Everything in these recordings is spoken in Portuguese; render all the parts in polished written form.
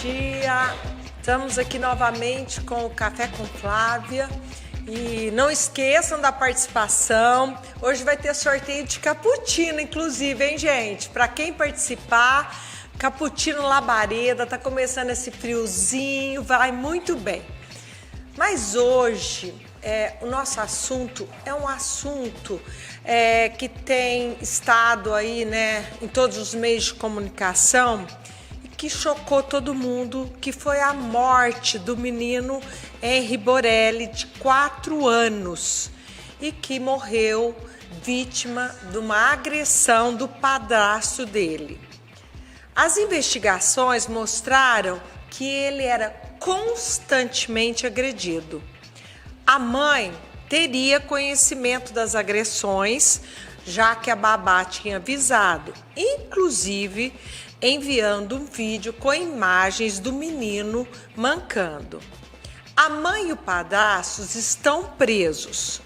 dia! Estamos aqui novamente com o Café com Flávia e não esqueçam da participação. Hoje vai ter sorteio de cappuccino, inclusive, hein, gente? Para quem participar, cappuccino Labareda, tá começando esse friozinho, vai muito bem. Mas hoje o nosso assunto é um assunto que tem estado aí, né, em todos os meios de comunicação e que chocou todo mundo, que foi a morte do menino Henry Borelli, de 4 anos, e que morreu vítima de uma agressão do padrasto dele. As investigações mostraram que ele era constantemente agredido. A mãe teria conhecimento das agressões, já que a babá tinha avisado, inclusive enviando um vídeo com imagens do menino mancando. A mãe e o padrasto estão presos.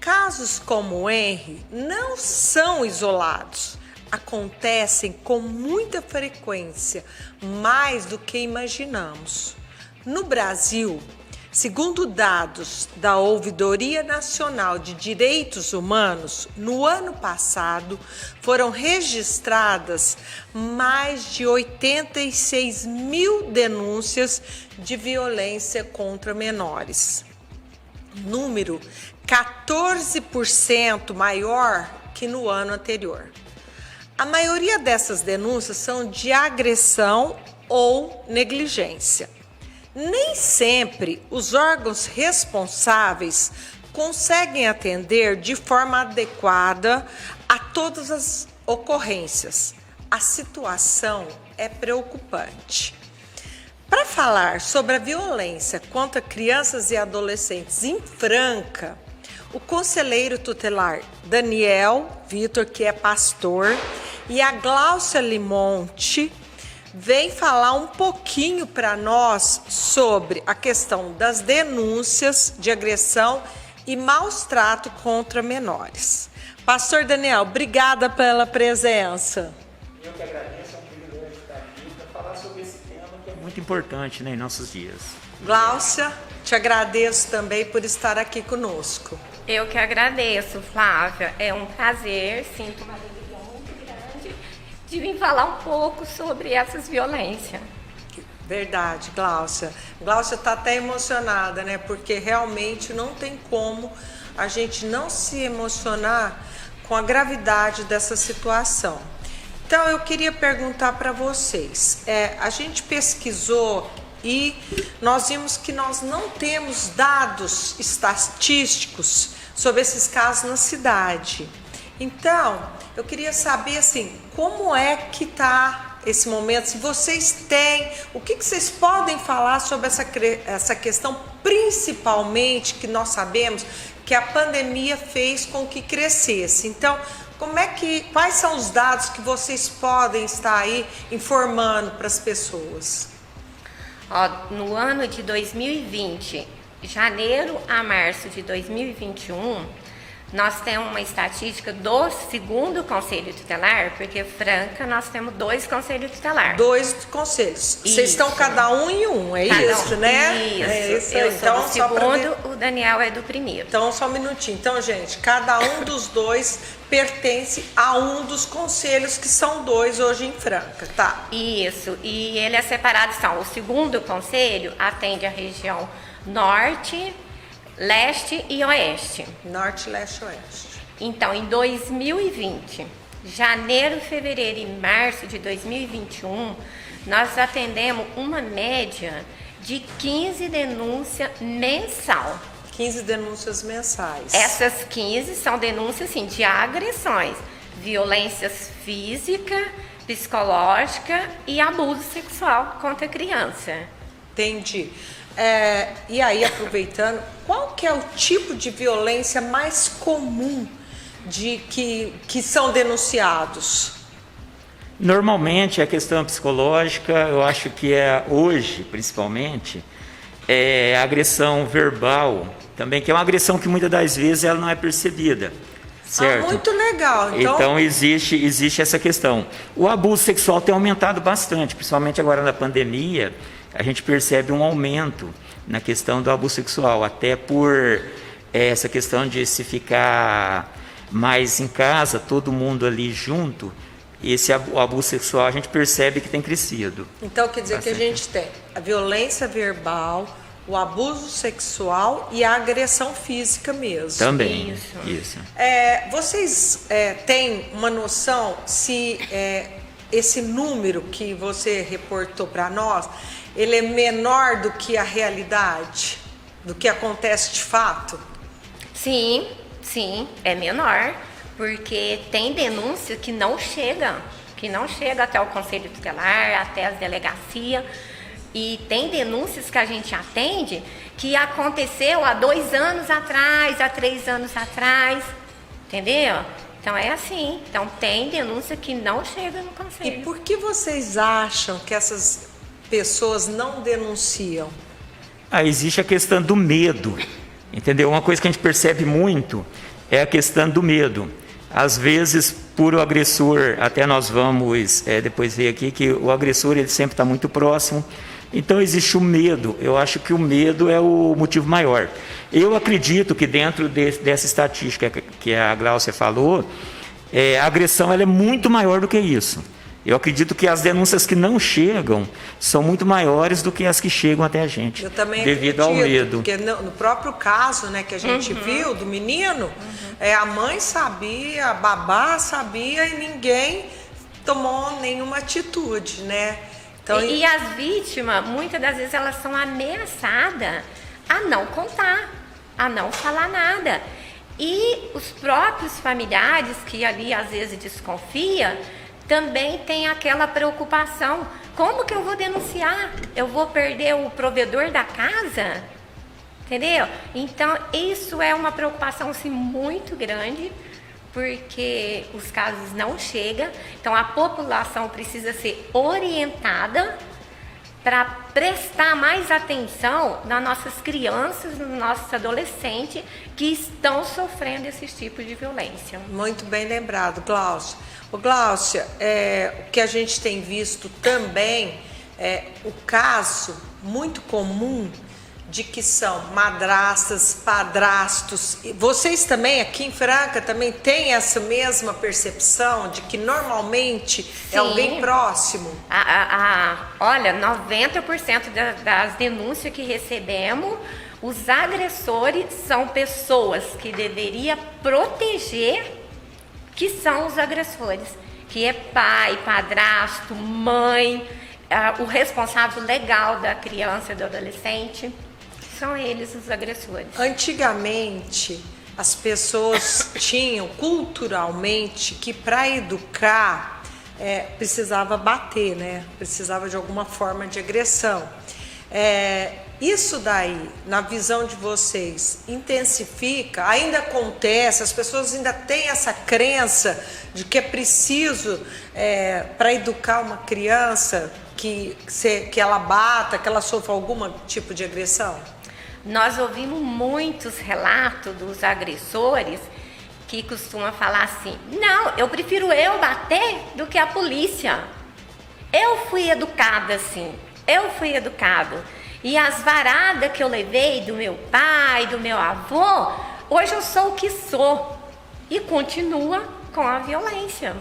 Casos como o Henry não são isolados. Acontecem com muita frequência, mais do que imaginamos. No Brasil, segundo dados da Ouvidoria Nacional de Direitos Humanos, no ano passado foram registradas mais de 86 mil denúncias de violência contra menores. Número 14% maior que no ano anterior. A maioria dessas denúncias são de agressão ou negligência. Nem sempre os órgãos responsáveis conseguem atender de forma adequada a todas as ocorrências. A situação é preocupante. Para falar sobre a violência contra crianças e adolescentes em Franca, o conselheiro tutelar Daniel Vitor, que é pastor, e a Gláucia Limonte vem falar um pouquinho para nós sobre a questão das denúncias de agressão e maus tratos contra menores. Pastor Daniel, obrigada pela presença. Eu que agradeço, é um privilégio estar aqui para falar sobre esse tema que é muito importante, né, em nossos dias. Gláucia, te agradeço também por estar aqui conosco. Eu que agradeço, Flávia. É um prazer, sinto uma alegria muito grande de vir falar um pouco sobre essas violências. Verdade, Gláucia. Gláucia está até emocionada, né? Porque realmente não tem como a gente não se emocionar com a gravidade dessa situação. Então, eu queria perguntar para vocês. A gente pesquisou e nós vimos que nós não temos dados estatísticos sobre esses casos na cidade. Então, eu queria saber, assim, como é que está esse momento, se vocês têm, o que vocês podem falar sobre essa questão, principalmente que nós sabemos que a pandemia fez com que crescesse. Então, quais são os dados que vocês podem estar aí informando para as pessoas? No ano de 2020, janeiro a março de 2021, nós temos uma estatística do segundo Conselho Tutelar, porque Franca nós temos 2 conselhos tutelares. 2 conselhos. Vocês estão cada um em um, é isso, né? Isso. É isso. Eu então, sou do segundo, o Daniel é do primeiro. Então, só um minutinho. Então, gente, cada um dos 2 pertence a um dos conselhos, que são 2 hoje em Franca, tá? Isso, e ele é separado, o segundo conselho atende a região norte, leste e oeste. Norte, leste e oeste. Então, em 2020, janeiro, fevereiro e março de 2021, nós atendemos uma média de 15 denúncias mensal. 15 denúncias mensais. Essas 15 são denúncias, assim, de agressões, violências física, psicológica e abuso sexual contra a criança. Entendi. E aí, aproveitando, qual que é o tipo de violência mais comum que são denunciados? Normalmente a questão psicológica, eu acho que hoje, principalmente, a agressão verbal, também, que é uma agressão que muitas das vezes ela não é percebida. certo? Muito legal. Então existe essa questão. O abuso sexual tem aumentado bastante, principalmente agora na pandemia, a gente percebe um aumento na questão do abuso sexual, até por essa questão de se ficar mais em casa, todo mundo ali junto, o abuso sexual a gente percebe que tem crescido. Então quer dizer bastante. que a gente tem a violência verbal, o abuso sexual e a agressão física mesmo. Também, isso. Vocês têm uma noção se esse número que você reportou para nós, ele é menor do que a realidade, do que acontece de fato? Sim, é menor, porque tem denúncia que não chega até o Conselho Tutelar, até as delegacias, e tem denúncias que a gente atende que aconteceu há 2 anos atrás, há 3 anos atrás, entendeu? Então é assim, então tem denúncia que não chega no Conselho. E por que vocês acham que essas pessoas não denunciam? Existe a questão do medo, entendeu? Uma coisa que a gente percebe muito é a questão do medo. Às vezes, por o agressor, até nós vamos depois ver aqui que o agressor ele sempre está muito próximo, então existe o medo. Eu acho que o medo é o motivo maior. Eu acredito que dentro dessa estatística que a Gláucia falou, a agressão ela é muito maior do que isso. Eu acredito que as denúncias que não chegam são muito maiores do que as que chegam até a gente. Eu também devido acredito, ao medo. Porque no próprio caso, né, que a gente viu do menino, a mãe sabia, a babá sabia e ninguém tomou nenhuma atitude, né? Então, e as vítimas, muitas das vezes, elas são ameaçadas a não contar, a não falar nada. E os próprios familiares, que ali às vezes desconfiam, também tem aquela preocupação: como que eu vou denunciar? Eu vou perder o provedor da casa? Entendeu? Então, isso é uma preocupação assim, muito grande, porque os casos não chegam. Então, a população precisa ser orientada para prestar mais atenção nas nossas crianças, nos nossos adolescentes que estão sofrendo esses tipos de violência. Muito bem lembrado, Gláucia. Gláucia, o que a gente tem visto também é o caso muito comum de que são madrastas, padrastos. Vocês também, aqui em Franca, também têm essa mesma percepção de que normalmente é alguém próximo? Olha, 90% das denúncias que recebemos, os agressores são pessoas que deveriam proteger, que são os agressores, que é pai, padrasto, mãe, o responsável legal da criança e do adolescente. São eles os agressores. Antigamente, as pessoas tinham culturalmente que para educar precisava bater, né? Precisava de alguma forma de agressão. Isso daí, na visão de vocês, intensifica? Ainda acontece? As pessoas ainda têm essa crença de que é preciso, para educar uma criança, que ela bata, que ela sofra algum tipo de agressão? Nós ouvimos muitos relatos dos agressores que costumam falar assim: não, eu prefiro eu bater do que a polícia. Eu fui educada assim, eu fui educado. E as varadas que eu levei do meu pai, do meu avô, hoje eu sou o que sou. E continua com a violência.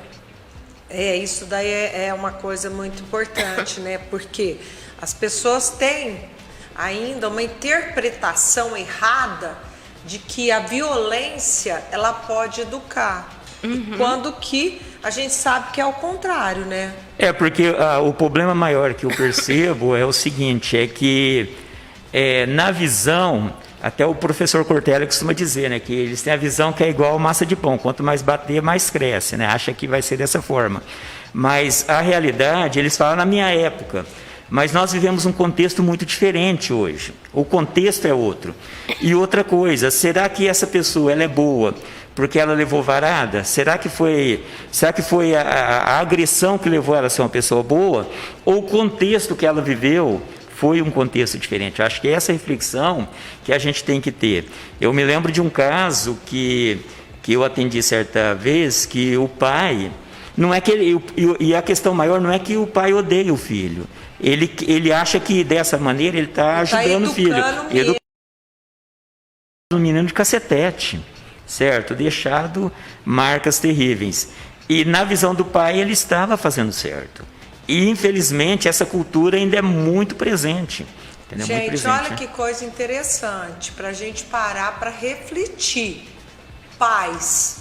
Isso daí é uma coisa muito importante, né? Porque as pessoas têm ainda uma interpretação errada de que a violência ela pode educar, quando que a gente sabe que é o contrário, né? Porque o problema maior que eu percebo é o seguinte, é que na visão, até o professor Cortella costuma dizer, né, que eles têm a visão que é igual massa de pão, quanto mais bater, mais cresce, né? Acha que vai ser dessa forma. Mas a realidade, eles falam na minha época, mas nós vivemos um contexto muito diferente hoje. O contexto é outro. E outra coisa, será que essa pessoa ela é boa porque ela levou varada? Será que foi a agressão que levou ela a ser uma pessoa boa? Ou o contexto que ela viveu foi um contexto diferente? Eu acho que é essa reflexão que a gente tem que ter. Eu me lembro de um caso que que eu atendi certa vez, que o pai, não é que ele, e a questão maior não é que o pai odeia o filho, ele acha que dessa maneira ele está ajudando o filho. Educando o menino de cacetete, certo? Deixado marcas terríveis. E na visão do pai ele estava fazendo certo. E infelizmente essa cultura ainda é muito presente. Entendeu? Gente, muito presente, olha que coisa interessante para a gente parar para refletir. Pais,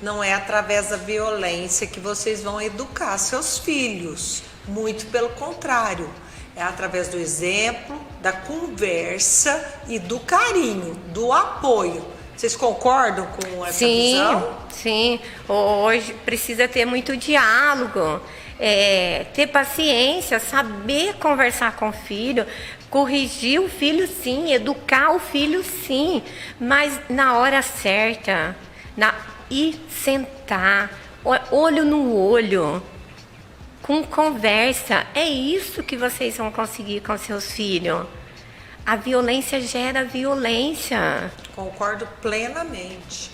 não é através da violência que vocês vão educar seus filhos. Muito pelo contrário. É através do exemplo, da conversa e do carinho, do apoio. Vocês concordam com essa visão? Sim. Hoje precisa ter muito diálogo, ter paciência, saber conversar com o filho, corrigir o filho sim, educar o filho sim, mas na hora certa, e sentar, olho no olho, com conversa. É isso que vocês vão conseguir com seus filhos. A violência gera violência. Concordo plenamente.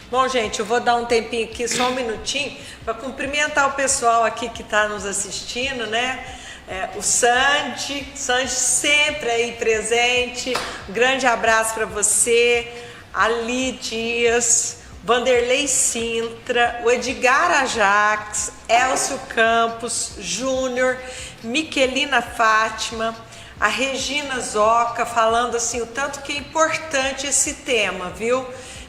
Bom, gente, eu vou dar um tempinho aqui, só um minutinho, para cumprimentar o pessoal aqui que está nos assistindo, né? O Sandy sempre aí presente. Um grande abraço para você. Ali Dias, Vanderlei Sintra, o Edgar Ajax, Elcio Campos, Júnior, Miquelina Fátima, a Regina Zoca, falando assim o tanto que é importante esse tema, viu?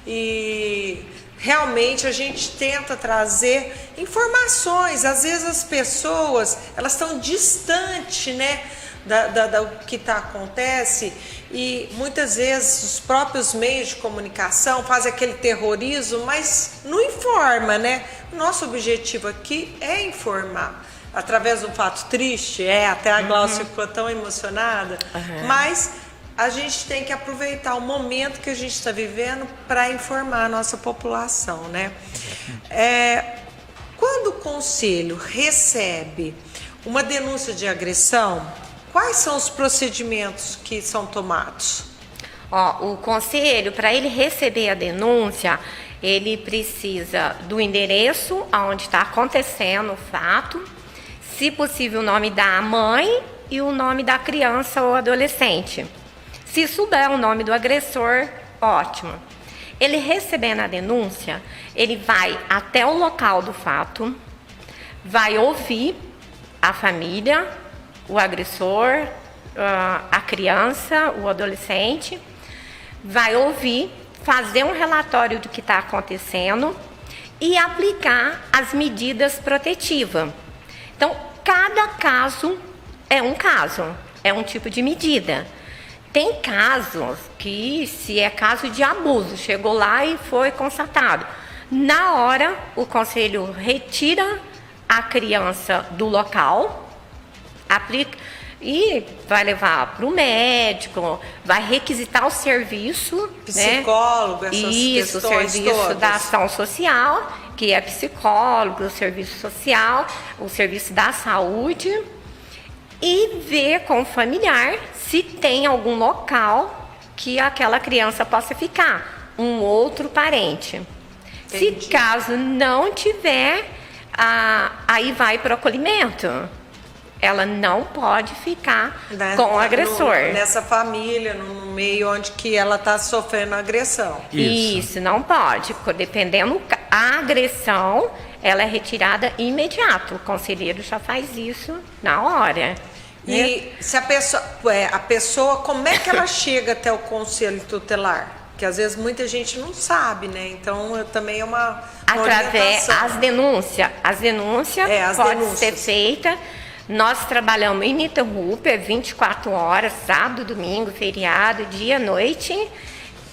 E realmente a gente tenta trazer informações. Às vezes as pessoas, elas estão distantes, né, do que acontece, e muitas vezes os próprios meios de comunicação fazem aquele terrorismo, mas não informa, né? Nosso objetivo aqui é informar. Através de um fato triste, até a Glaucia ficou tão emocionada, mas a gente tem que aproveitar o momento que a gente está vivendo para informar a nossa população, né? Quando o conselho recebe uma denúncia de agressão, quais são os procedimentos que são tomados? O conselho, para ele receber a denúncia, ele precisa do endereço onde está acontecendo o fato, se possível o nome da mãe e o nome da criança ou adolescente. Se souber o nome do agressor, ótimo. Ele recebendo a denúncia, ele vai até o local do fato, vai ouvir a família, o agressor, a criança, o adolescente, vai ouvir, fazer um relatório do que está acontecendo e aplicar as medidas protetivas. Então, cada caso, é um tipo de medida. Tem casos que, se é caso de abuso, chegou lá e foi constatado, na hora o conselho retira a criança do local, aplica e vai levar para o médico, vai requisitar o serviço, psicólogo, né? Essas Isso, o serviço todas. da ação social, que é psicólogo, o serviço social, o serviço da saúde, e ver com o familiar se tem algum local que aquela criança possa ficar, um outro parente. Entendi. Se caso não tiver, aí vai para o acolhimento. Ela não pode ficar com o agressor. Nessa família, no meio onde que ela está sofrendo agressão. Isso, não pode. Dependendo a agressão, ela é retirada imediato. O conselheiro já faz isso na hora. E se a pessoa, como é que ela chega até o conselho tutelar? Que às vezes muita gente não sabe, né? Então também é uma através orientação. As denúncias podem ser feitas. Nós trabalhamos ininterrupto, 24 horas, sábado, domingo, feriado, dia, noite.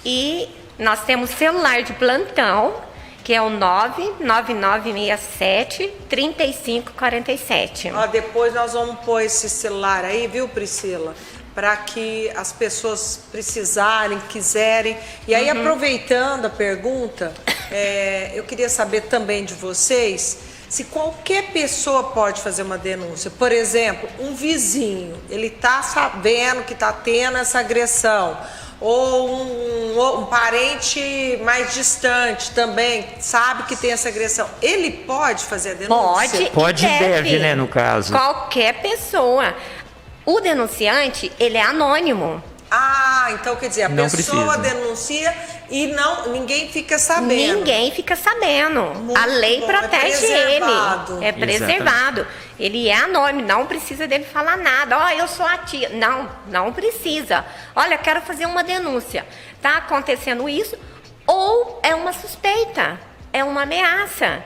E nós temos celular de plantão, que é o 99967-3547. Depois nós vamos pôr esse celular aí, viu, Priscila? Para que as pessoas precisarem, quiserem. E aí, aproveitando a pergunta, eu queria saber também de vocês se qualquer pessoa pode fazer uma denúncia. Por exemplo, um vizinho, ele está sabendo que está tendo essa agressão. ou um parente mais distante também sabe que tem essa agressão, ele pode fazer a denúncia? Pode e deve, né, no caso. Qualquer pessoa. O denunciante, ele é anônimo. Ah, então quer dizer, a Não pessoa precisa. denuncia e ninguém fica sabendo. Ninguém fica sabendo. Muito A lei bom, protege preservado. ele. É preservado. Ele é anônimo, não precisa dele falar nada. Ó, eu sou a tia. Não precisa. Olha, quero fazer uma denúncia. Tá acontecendo isso? Ou é uma suspeita, é uma ameaça.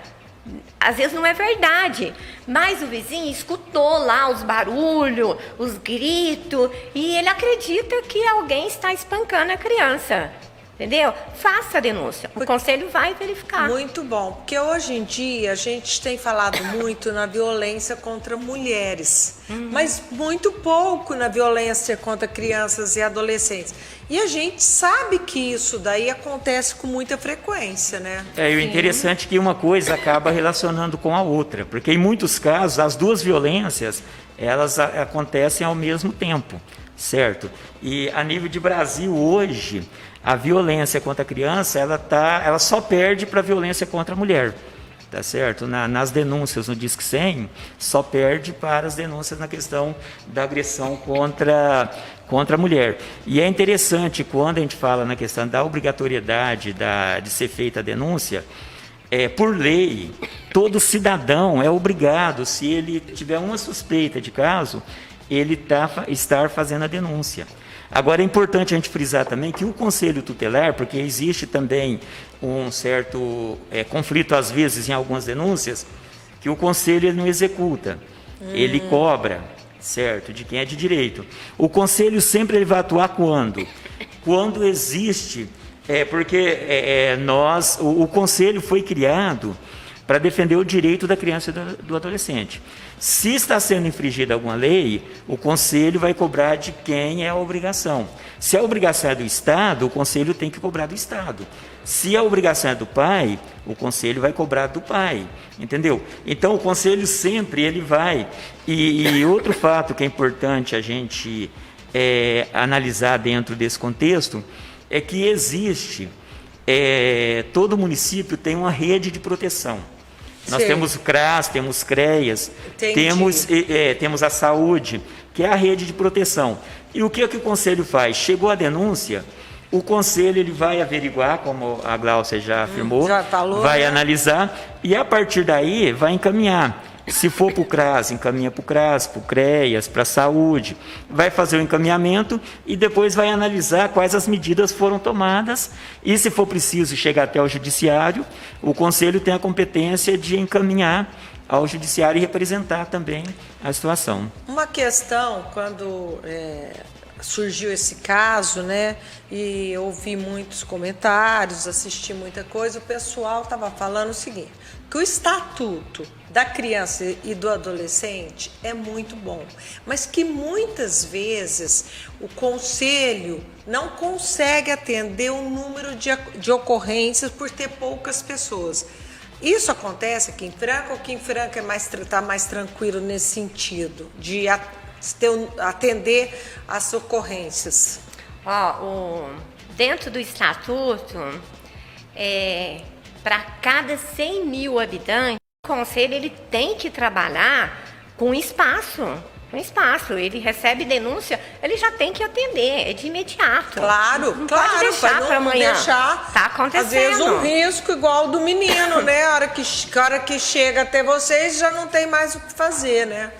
Às vezes não é verdade, mas o vizinho escutou lá os barulhos, os gritos, e ele acredita que alguém está espancando a criança. Entendeu? Faça a denúncia. O conselho vai verificar. Muito bom, porque hoje em dia a gente tem falado muito na violência contra mulheres, mas muito pouco na violência contra crianças e adolescentes. E a gente sabe que isso daí acontece com muita frequência, né? E o interessante é que uma coisa acaba relacionando com a outra, porque em muitos casos as duas violências, elas acontecem ao mesmo tempo, certo? E a nível de Brasil hoje, a violência contra a criança, ela só perde para a violência contra a mulher, tá certo? Nas denúncias no Disque 100, só perde para as denúncias na questão da agressão contra a mulher. E é interessante quando a gente fala na questão da obrigatoriedade de ser feita a denúncia, por lei, todo cidadão é obrigado, se ele tiver uma suspeita de caso, ele estar fazendo a denúncia. Agora é importante a gente frisar também que o Conselho Tutelar, porque existe também um certo conflito às vezes em algumas denúncias, que o Conselho ele não executa, ele cobra, certo, de quem é de direito. O Conselho sempre ele vai atuar quando? Quando existe, porque o Conselho foi criado para defender o direito da criança e do adolescente. Se está sendo infringida alguma lei, o Conselho vai cobrar de quem é a obrigação. Se a obrigação é do Estado, o Conselho tem que cobrar do Estado. Se a obrigação é do pai, o Conselho vai cobrar do pai, entendeu? Então, o Conselho sempre ele vai. E outro fato que é importante a gente analisar dentro desse contexto é que existe, todo município tem uma rede de proteção. Nós temos o CRAS, temos CREAS, temos a saúde, que é a rede de proteção. E o que o Conselho faz? Chegou a denúncia, o Conselho ele vai averiguar, como a Gláucia já afirmou, já falou, vai né? Analisar e a partir daí vai encaminhar. Se for para o CRAS, encaminha para o CRAS, para o CREAS, para a saúde, vai fazer o encaminhamento e depois vai analisar quais as medidas foram tomadas e se for preciso chegar até o judiciário, o Conselho tem a competência de encaminhar ao judiciário e representar também a situação. Uma questão, quando surgiu esse caso, né, e eu ouvi muitos comentários, assisti muita coisa, o pessoal estava falando o seguinte, que o Estatuto da Criança e do Adolescente é muito bom, mas que muitas vezes o Conselho não consegue atender o número de ocorrências por ter poucas pessoas. Isso acontece aqui em Franca, ou que em Franca está mais tranquilo nesse sentido, de atender as ocorrências? Dentro do Estatuto, para cada 100 mil habitantes, o Conselho ele tem que trabalhar com espaço. Ele recebe denúncia, ele já tem que atender, é de imediato. Claro, não claro, pode deixar para amanhã. Tá acontecendo. Às vezes um risco igual do menino, né? A hora que chega até vocês já não tem mais o que fazer, né?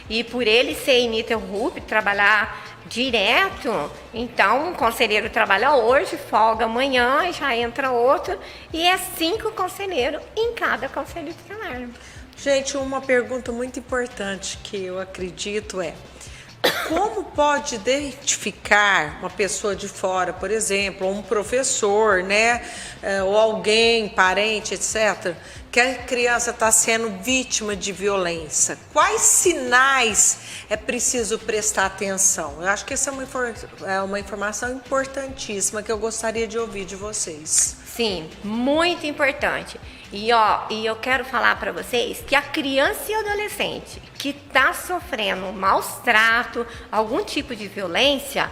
E por ele ser ininterrupto, trabalhar direto, então um conselheiro trabalha hoje, folga amanhã, já entra outro, e é 5 conselheiros em cada conselho tutelar. Gente, uma pergunta muito importante que eu acredito como pode identificar uma pessoa de fora, por exemplo, um professor, né, ou alguém, parente, etc., que a criança está sendo vítima de violência? Quais sinais é preciso prestar atenção? Eu acho que essa é uma informação importantíssima que eu gostaria de ouvir de vocês. Sim, muito importante. E eu quero falar para vocês que a criança e adolescente que está sofrendo maus trato, algum tipo de violência,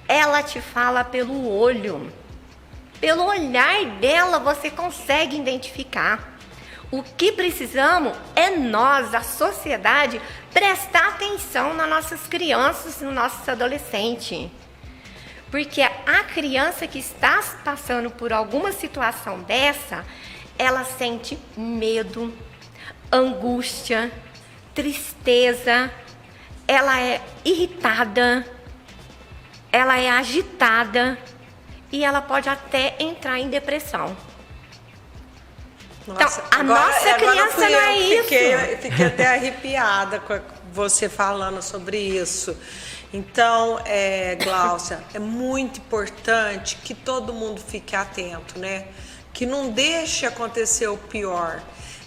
ela te fala pelo olho. Pelo olhar dela você consegue identificar. O que precisamos é nós, a sociedade, prestar atenção nas nossas crianças e nos nossos adolescentes. Porque a criança que está passando por alguma situação dessa, ela sente medo, angústia, tristeza, ela é irritada, ela é agitada e ela pode até entrar em depressão. Nossa, então, a nossa criança não é isso. Fiquei até arrepiada com você falando sobre isso. Então, Gláucia, é muito importante que todo mundo fique atento, né? Que não deixe acontecer o pior.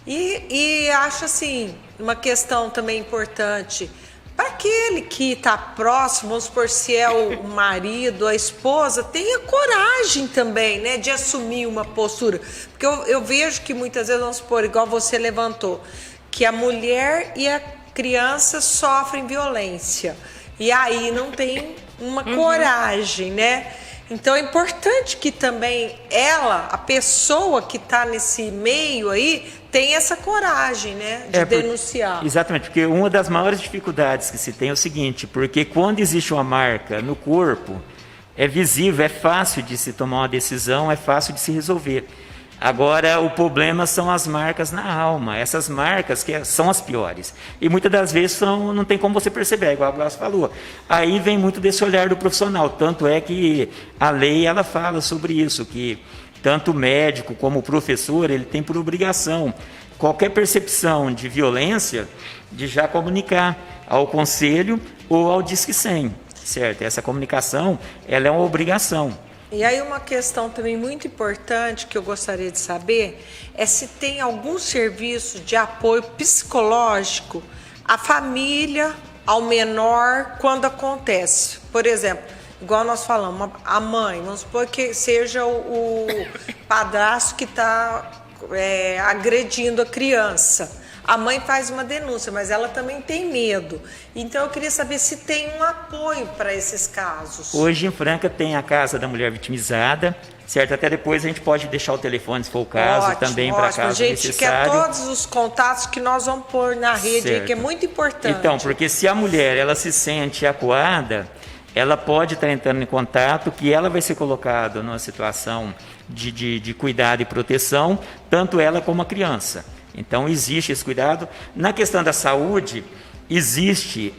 E acho assim, uma questão também importante, para aquele que está próximo, vamos supor, se é o marido, a esposa, tenha coragem também, né, de assumir uma postura. Porque eu vejo que muitas vezes, vamos supor, igual você levantou, que a mulher e a criança sofrem violência. E aí não tem uma coragem, né? Então é importante que também ela, a pessoa que está nesse meio aí, tenha essa coragem, né, de denunciar. Exatamente, porque uma das maiores dificuldades que se tem é o seguinte, porque quando existe uma marca no corpo, é visível, é fácil de se tomar uma decisão, é fácil de se resolver. Agora, o problema são as marcas na alma, essas marcas que são as piores. E muitas das vezes não tem como você perceber, igual a Glaucia falou. Aí vem muito desse olhar do profissional, tanto é que a lei ela fala sobre isso, que tanto o médico como o professor, ele tem por obrigação, qualquer percepção de violência, de já comunicar ao conselho ou ao Disque 100, certo? Essa comunicação, ela é uma obrigação. E aí uma questão também muito importante que eu gostaria de saber é se tem algum serviço de apoio psicológico à família, ao menor, quando acontece. Por exemplo, igual nós falamos, a mãe, vamos supor que seja o padrasto que está agredindo a criança. A mãe faz uma denúncia, mas ela também tem medo. Então eu queria saber se tem um apoio para esses casos. Hoje em Franca tem a Casa da Mulher Vitimizada, certo? Até depois a gente pode deixar o telefone, se for o caso, ótimo, também para caso gente, necessário. Quer todos os contatos que nós vamos pôr na rede aí, que é muito importante. Então, porque se a mulher ela se sente acuada, ela pode estar entrando em contato, que ela vai ser colocada numa situação de cuidado e proteção, tanto ela como a criança. Então, existe esse cuidado. Na questão da saúde, existe,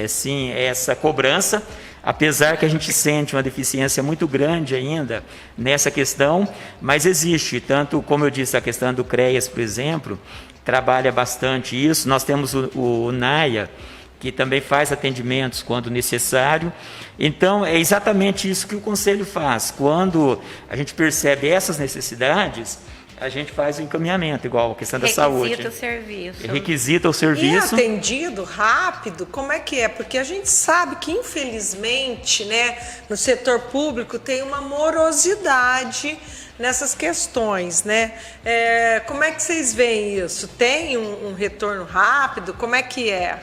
sim, essa cobrança, apesar que a gente sente uma deficiência muito grande ainda nessa questão, mas existe, tanto, como eu disse, a questão do CREAS, por exemplo, trabalha bastante isso. Nós temos o NAIA, que também faz atendimentos quando necessário. Então, é exatamente isso que o Conselho faz. Quando a gente percebe essas necessidades, a gente faz o encaminhamento, igual a questão da saúde. Requisita o serviço. Requisita o serviço. E atendido rápido, como é que é? Porque a gente sabe que, infelizmente, né, no setor público tem uma morosidade nessas questões, né? Como é que vocês veem isso? Tem um retorno rápido? Como é que é?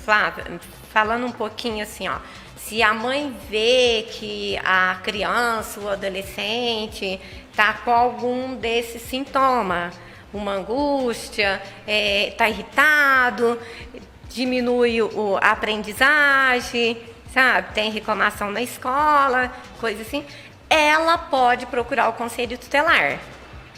Flávia, falando um pouquinho assim, se a mãe vê que a criança, o adolescente está com algum desses sintomas, uma angústia, está irritado, diminui a aprendizagem, sabe? Tem reclamação na escola, coisa assim, ela pode procurar o Conselho Tutelar.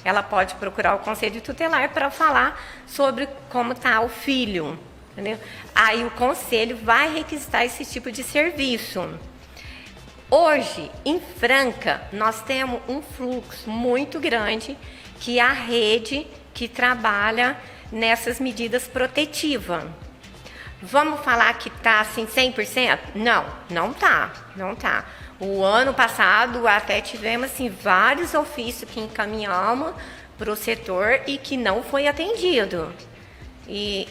Ela pode procurar o Conselho Tutelar para falar sobre como está o filho, entendeu? Aí o Conselho vai requisitar esse tipo de serviço. Hoje, em Franca, nós temos um fluxo muito grande que é a rede que trabalha nessas medidas protetivas. Vamos falar que está assim 100%? Não está. O ano passado até tivemos assim, vários ofícios que encaminhamos para o setor e que não foi atendido.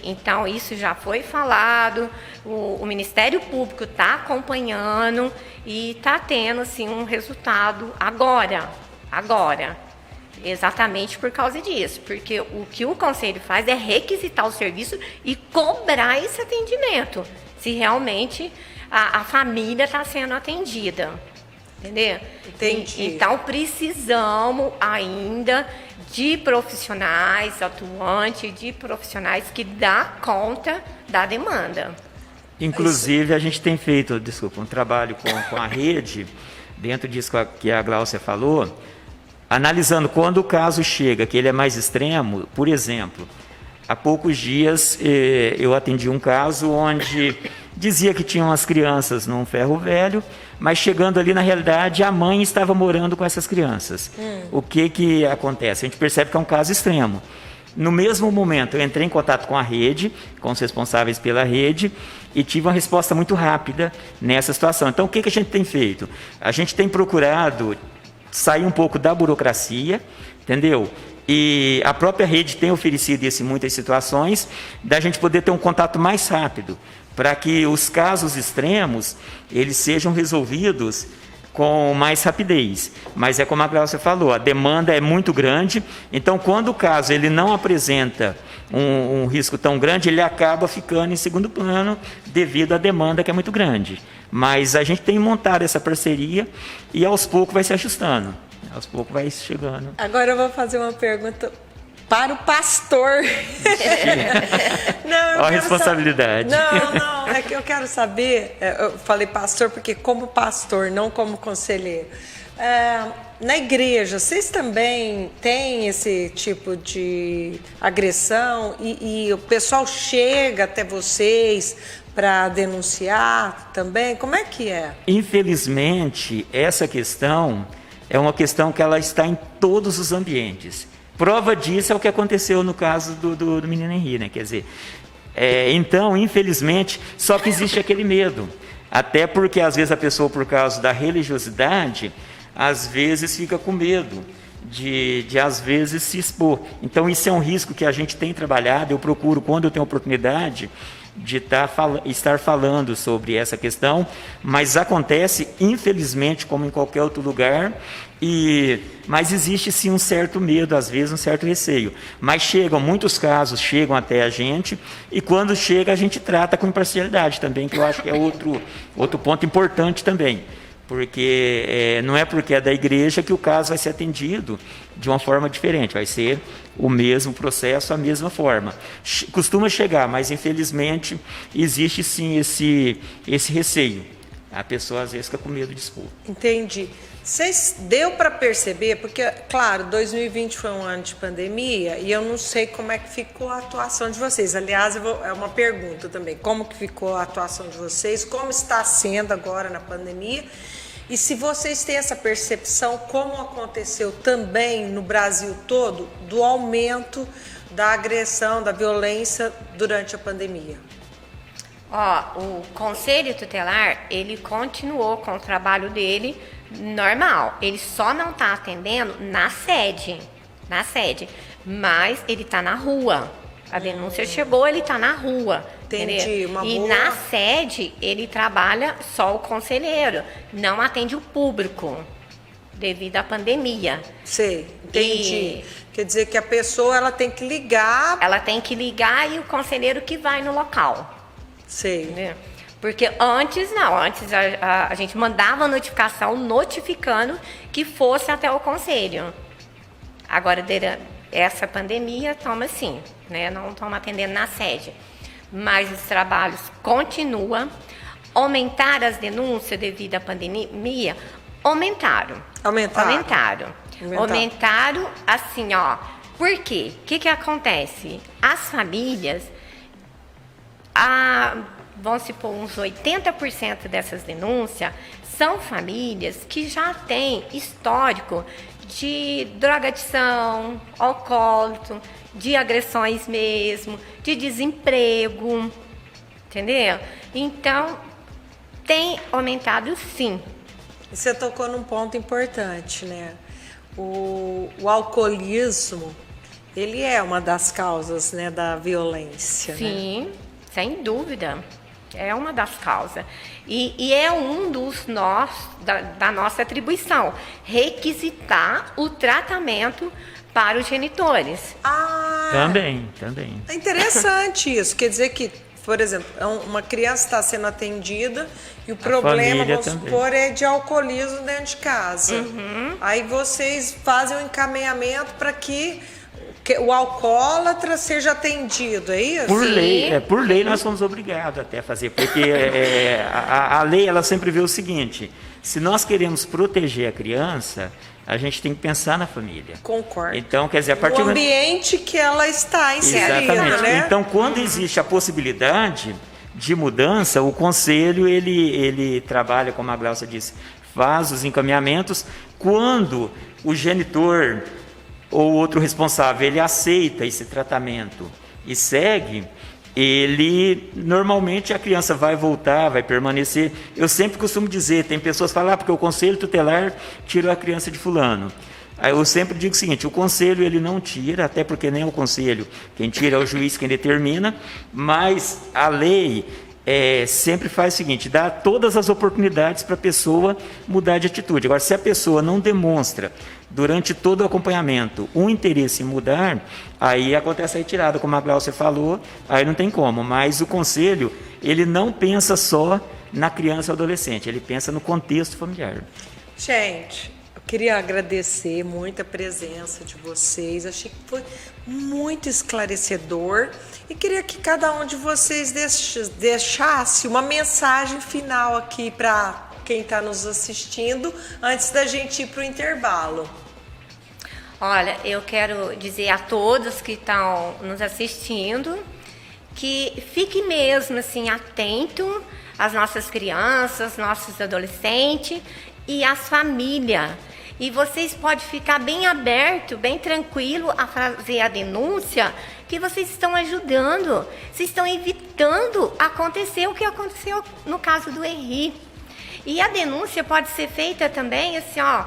Então, isso já foi falado, o Ministério Público está acompanhando e está tendo assim, um resultado agora, exatamente por causa disso, porque o que o Conselho faz é requisitar o serviço e cobrar esse atendimento. se realmente a família está sendo atendida. Entendeu? Entendi. Então, precisamos ainda de profissionais atuantes, de profissionais que dão conta da demanda. Inclusive, a gente tem feito, um trabalho com a rede, dentro disso que a Gláucia falou, analisando quando o caso chega, que ele é mais extremo. Por exemplo, há poucos dias eu atendi um caso onde dizia que tinham as crianças num ferro velho, mas chegando ali, na realidade, a mãe estava morando com essas crianças. O que acontece? A gente percebe que é um caso extremo. No mesmo momento, eu entrei em contato com a rede, com os responsáveis pela rede, e tive uma resposta muito rápida nessa situação. Então, o que a gente tem feito? A gente tem procurado sair um pouco da burocracia, entendeu? E a própria rede tem oferecido isso em muitas situações, da gente poder ter um contato mais rápido, para que os casos extremos, eles sejam resolvidos com mais rapidez. Mas é como a Gláucia falou, a demanda é muito grande, então quando o caso ele não apresenta um risco tão grande, ele acaba ficando em segundo plano devido à demanda que é muito grande. Mas a gente tem montado essa parceria e aos poucos vai se ajustando, aos poucos vai chegando. Agora eu vou fazer uma pergunta para o pastor. Olha a responsabilidade. Não, é que eu quero saber, eu falei pastor porque como pastor, não como conselheiro. Na igreja, vocês também têm esse tipo de agressão e o pessoal chega até vocês para denunciar também? Como é que é? Infelizmente, essa questão é uma questão que ela está em todos os ambientes. Prova disso é o que aconteceu no caso do menino Henri, né? Quer dizer, então, infelizmente, só que existe aquele medo. Até porque, às vezes, a pessoa, por causa da religiosidade, às vezes fica com medo de às vezes, se expor. Então, isso é um risco que a gente tem trabalhado. Eu procuro, quando eu tenho oportunidade, de estar falando sobre essa questão, mas acontece, infelizmente, como em qualquer outro lugar, mas existe sim um certo medo, às vezes um certo receio, mas muitos casos chegam até a gente, e quando chega a gente trata com imparcialidade também, que eu acho que é outro ponto importante também, porque não é porque é da igreja que o caso vai ser atendido de uma forma diferente, vai ser o mesmo processo, a mesma forma. Costuma chegar, mas infelizmente existe sim esse receio. A pessoa às vezes fica com medo de expor. Entendi. Deu para perceber, porque, claro, 2020 foi um ano de pandemia e eu não sei como é que ficou a atuação de vocês. Aliás, é uma pergunta também, como que ficou a atuação de vocês, como está sendo agora na pandemia, e se vocês têm essa percepção, como aconteceu também no Brasil todo, do aumento da agressão, da violência durante a pandemia. O Conselho Tutelar, ele continuou com o trabalho dele normal. Ele só não está atendendo na sede, mas ele está na rua. A denúncia chegou, ele está na rua. Entendi, e na sede, ele trabalha só o conselheiro, não atende o público, devido à pandemia. Sei, entendi. Quer dizer que a pessoa ela tem que ligar. Ela tem que ligar e o conselheiro que vai no local. Sei. Entendeu? Porque antes não, a gente mandava notificação notificando que fosse até o conselho. Agora, essa pandemia, toma assim, né? Não estamos atendendo na sede. Mas os trabalhos continuam. Aumentaram as denúncias devido à pandemia? Aumentaram, assim, Por quê? O que acontece? As famílias, vamos supor, uns 80% dessas denúncias são famílias que já têm histórico de drogadição, alcoólico, de agressões mesmo, de desemprego, entendeu? Então, tem aumentado sim. Você tocou num ponto importante, né? O alcoolismo, ele é uma das causas, né, da violência. Sim, né? Sem dúvida. É uma das causas. E é um dos da nossa atribuição, requisitar o tratamento para os genitores. Também. É interessante isso. Quer dizer que por exemplo, uma criança está sendo atendida e o problema, família vamos também. supor, é de alcoolismo dentro de casa. Aí vocês fazem um encaminhamento para que o alcoólatra seja atendido, é isso? Por lei nós somos obrigados até a fazer, porque a lei ela sempre vê o seguinte: se nós queremos proteger a criança, a gente tem que pensar na família. Concordo. Então, quer dizer, a partir do ambiente que ela está inserida, exatamente. né? Então, quando existe a possibilidade de mudança, o conselho ele trabalha, como a Glaucia disse, faz os encaminhamentos. Quando o genitor ou outro responsável ele aceita esse tratamento e segue, ele normalmente a criança vai voltar, vai permanecer. Eu sempre costumo dizer, tem pessoas que falam, porque o conselho tutelar tirou a criança de fulano. Aí eu sempre digo o seguinte: o conselho ele não tira, até porque nem o conselho, quem tira é o juiz, quem determina, mas a lei sempre faz o seguinte: dá todas as oportunidades para a pessoa mudar de atitude. Agora, se a pessoa não demonstra durante todo o acompanhamento um interesse em mudar, aí acontece a retirada, como a Glaucia falou, aí não tem como. Mas o conselho, ele não pensa só na criança ou adolescente, ele pensa no contexto familiar. Gente, eu queria agradecer muito a presença de vocês, achei que foi muito esclarecedor e queria que cada um de vocês deixasse uma mensagem final aqui para quem está nos assistindo, antes da gente ir para o intervalo. Olha, eu quero dizer a todos que estão nos assistindo que fique mesmo assim atento às nossas crianças, nossos adolescentes e às famílias. E vocês podem ficar bem aberto, bem tranquilo a fazer a denúncia, que vocês estão ajudando, vocês estão evitando acontecer o que aconteceu no caso do Henri. E a denúncia pode ser feita também assim, ó,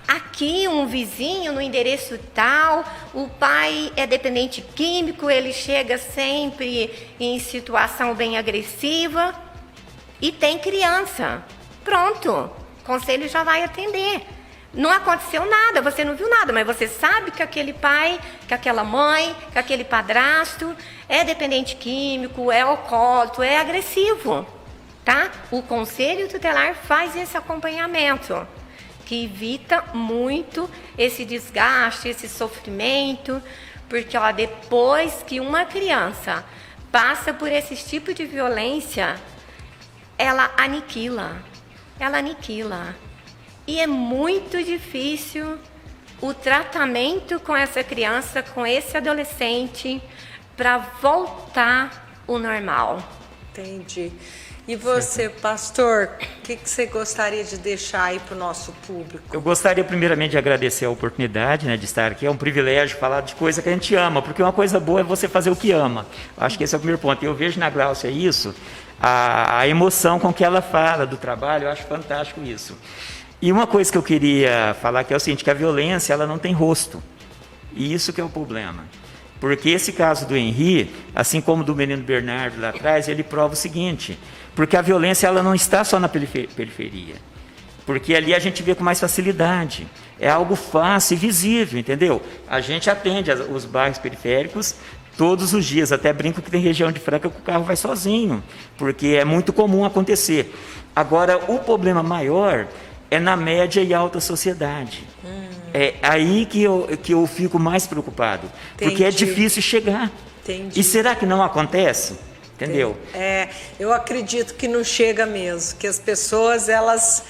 aqui um vizinho no endereço tal, o pai é dependente químico, ele chega sempre em situação bem agressiva e tem criança. Pronto, o conselho já vai atender. Não aconteceu nada, você não viu nada, mas você sabe que aquele pai, que aquela mãe, que aquele padrasto é dependente químico, é alcoólatra, é agressivo. Tá? O conselho tutelar faz esse acompanhamento, que evita muito esse desgaste, esse sofrimento, porque ó, depois que uma criança passa por esse tipo de violência, ela aniquila. E é muito difícil o tratamento com essa criança, com esse adolescente, para voltar ao normal. Entendi. E você, pastor, o que você gostaria de deixar aí para o nosso público? Eu gostaria primeiramente de agradecer a oportunidade, né, de estar aqui. É um privilégio falar de coisa que a gente ama, porque uma coisa boa é você fazer o que ama. Acho que esse é o primeiro ponto. Eu vejo na Glaucia isso, a emoção com que ela fala do trabalho, eu acho fantástico isso. E uma coisa que eu queria falar que é o seguinte, que a violência ela não tem rosto. E isso que é o problema. Porque esse caso do Henri, assim como do menino Bernardo lá atrás, ele prova o seguinte: porque a violência ela não está só na periferia. Porque ali a gente vê com mais facilidade. É algo fácil e visível, entendeu? A gente atende os bairros periféricos todos os dias. Até brinco que tem região de Franca que o carro vai sozinho, porque é muito comum acontecer. Agora, o problema maior é na média e alta sociedade. É aí que eu fico mais preocupado. Entendi. Porque é difícil chegar. Entendi. E será que não acontece? Entendeu? Eu acredito que não chega mesmo, que as pessoas elas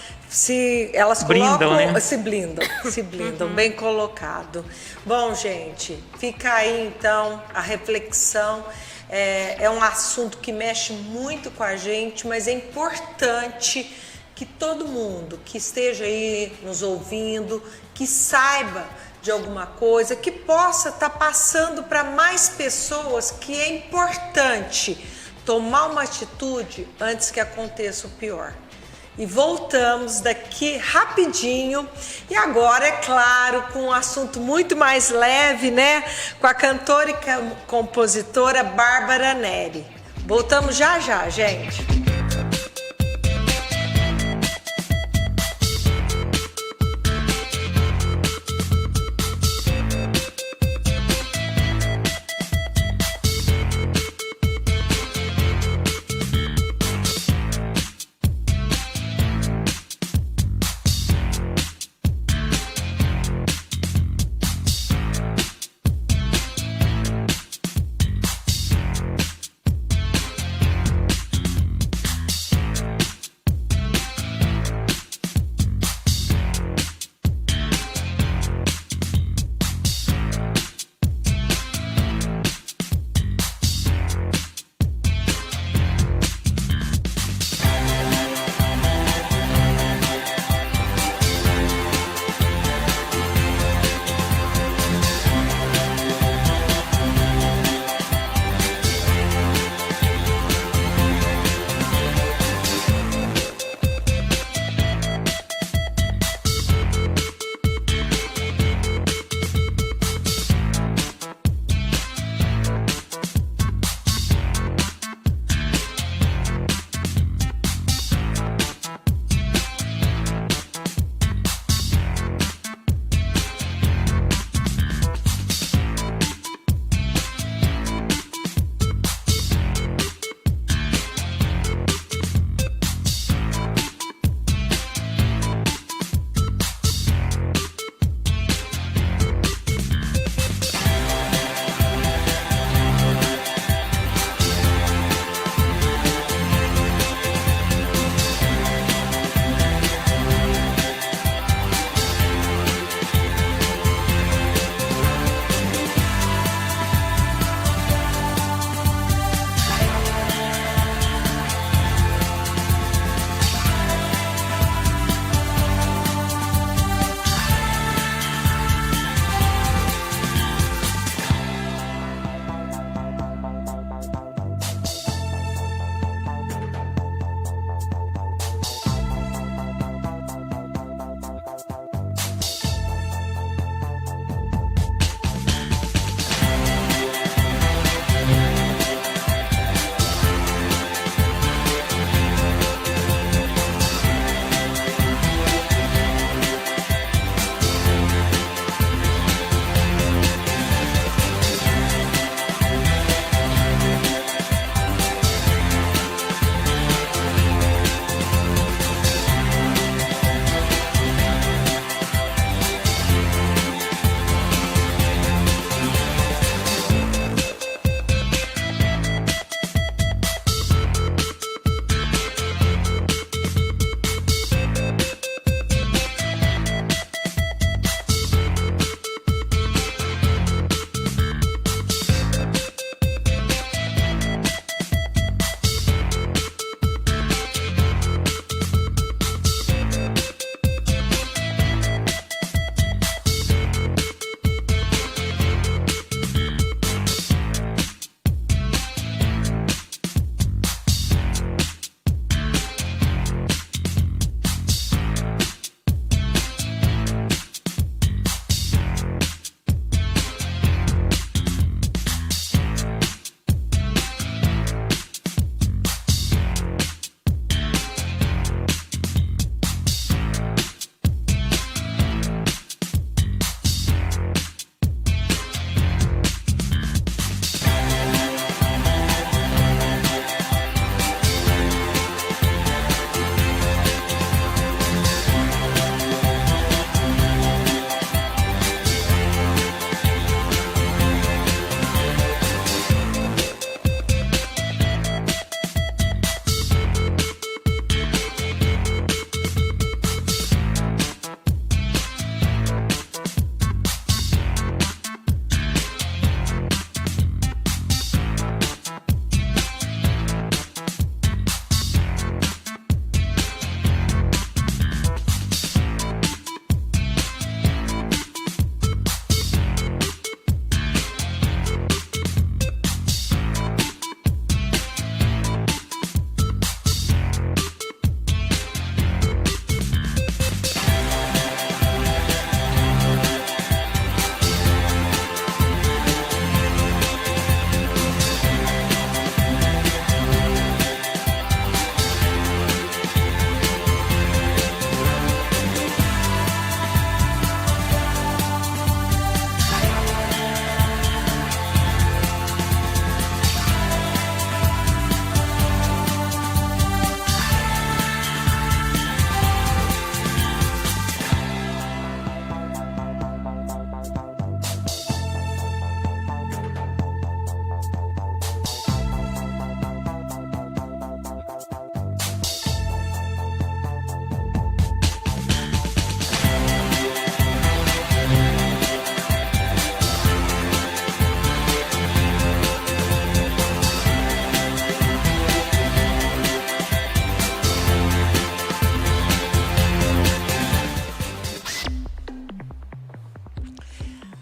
blindam, colocam, né? se blindam, bem colocado. Bom, gente, fica aí então a reflexão. É um assunto que mexe muito com a gente, mas é importante que todo mundo que esteja aí nos ouvindo, que saiba de alguma coisa, que possa estar passando para mais pessoas que é importante tomar uma atitude antes que aconteça o pior. E voltamos daqui rapidinho, e agora, é claro, com um assunto muito mais leve, né? Com a cantora e compositora Bárbara Neri. Voltamos já já, gente.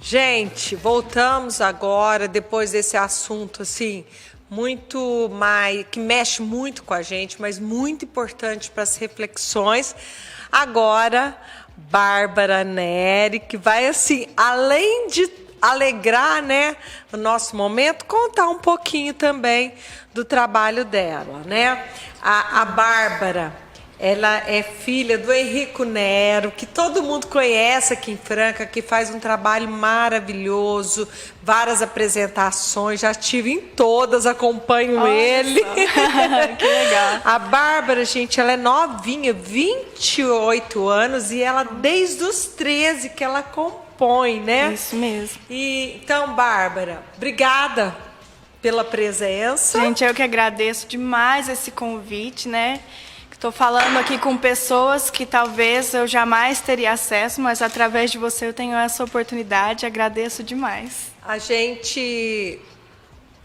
Gente, voltamos agora, depois desse assunto, assim, muito mais, que mexe muito com a gente, mas muito importante para as reflexões. Agora, Bárbara Neri, que vai, assim, além de alegrar, né, o nosso momento, contar um pouquinho também do trabalho dela, né? A Bárbara, ela é filha do Henrico Nero, que todo mundo conhece aqui em Franca, que faz um trabalho maravilhoso, várias apresentações, já tive em todas, acompanho ele. Que legal. A Bárbara, gente, ela é novinha, 28 anos, e ela desde os 13 que ela compõe, né? Isso mesmo. E, então, Bárbara, obrigada pela presença. Gente, eu que agradeço demais esse convite, né? Estou falando aqui com pessoas que talvez eu jamais teria acesso, mas através de você eu tenho essa oportunidade. Agradeço demais. A gente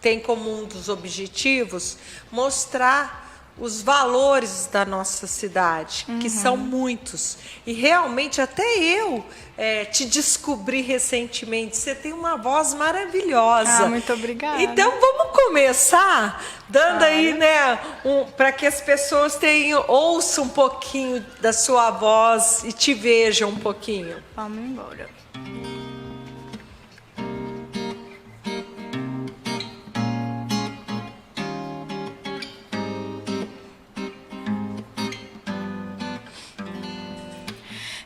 tem como um dos objetivos mostrar os valores da nossa cidade, que são muitos. E realmente até eu te descobri recentemente. Você tem uma voz maravilhosa. Ah, muito obrigada. Então vamos começar dando aí, né, para que as pessoas ouçam um pouquinho da sua voz e te vejam um pouquinho. Vamos embora.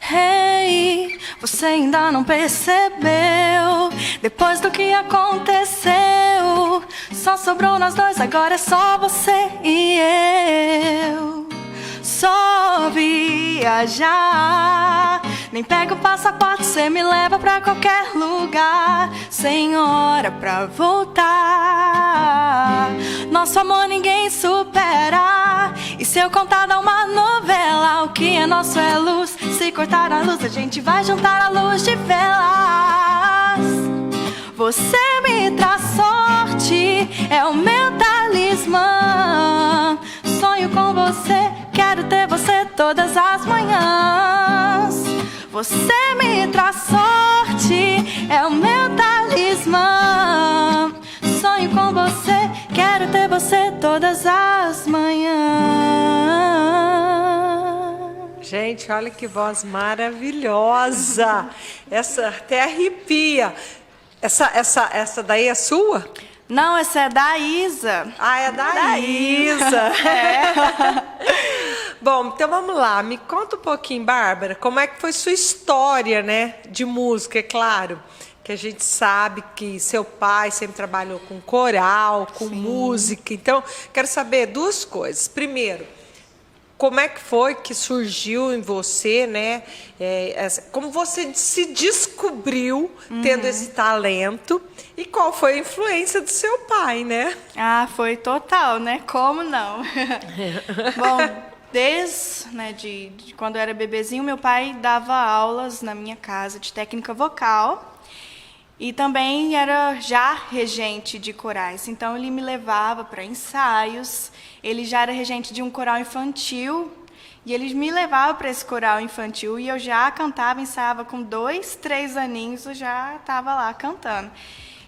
Hey, você ainda não percebeu? Depois do que aconteceu, só sobrou nós dois, agora é só você e eu. Só viajar, nem pega o passaporte, cê me leva pra qualquer lugar, sem hora pra voltar. Nosso amor ninguém supera, e se eu contar dá uma novela. O que é nosso é luz, se cortar a luz a gente vai juntar a luz de velas. Você me traz sorte, é o meu talismã. Sonho com você, quero ter você todas as manhãs. Você me traz sorte, é o meu talismã. Sonho com você, quero ter você todas as manhãs. Gente, olha que voz maravilhosa. Essa até arrepia. Essa daí é sua? Não, essa é da Isa. Ah, é da Isa. Bom, então vamos lá. Me conta um pouquinho, Bárbara, como é que foi sua história, né, de música, é claro. Que a gente sabe que seu pai sempre trabalhou com coral, com música. Então, quero saber duas coisas. Primeiro, como é que foi que surgiu em você, né? Como você se descobriu tendo esse talento e qual foi a influência do seu pai, né? Ah, foi total, né? Como não? Bom, desde de quando eu era bebezinho, meu pai dava aulas na minha casa de técnica vocal. E também era já regente de corais, então ele me levava para ensaios. Ele já era regente de um coral infantil e ele me levava para esse coral infantil e eu já cantava, ensaiava com 2, 3 aninhos, eu já estava lá cantando.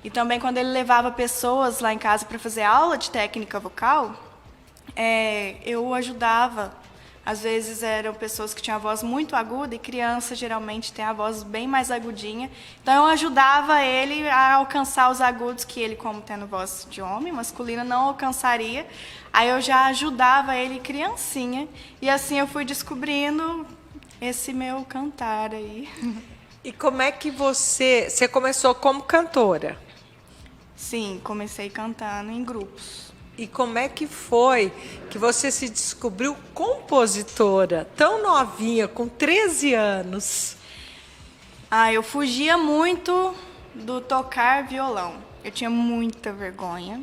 E também quando ele levava pessoas lá em casa para fazer aula de técnica vocal, eu ajudava. Às vezes eram pessoas que tinham a voz muito aguda e criança geralmente tem a voz bem mais agudinha. Então eu ajudava ele a alcançar os agudos que ele, como tendo voz de homem, masculina, não alcançaria. Aí eu já ajudava ele criancinha e assim eu fui descobrindo esse meu cantar aí. E como é que você começou como cantora? Sim, comecei cantando em grupos. E como é que foi que você se descobriu compositora, tão novinha, com 13 anos? Ah, eu fugia muito do tocar violão. Eu tinha muita vergonha.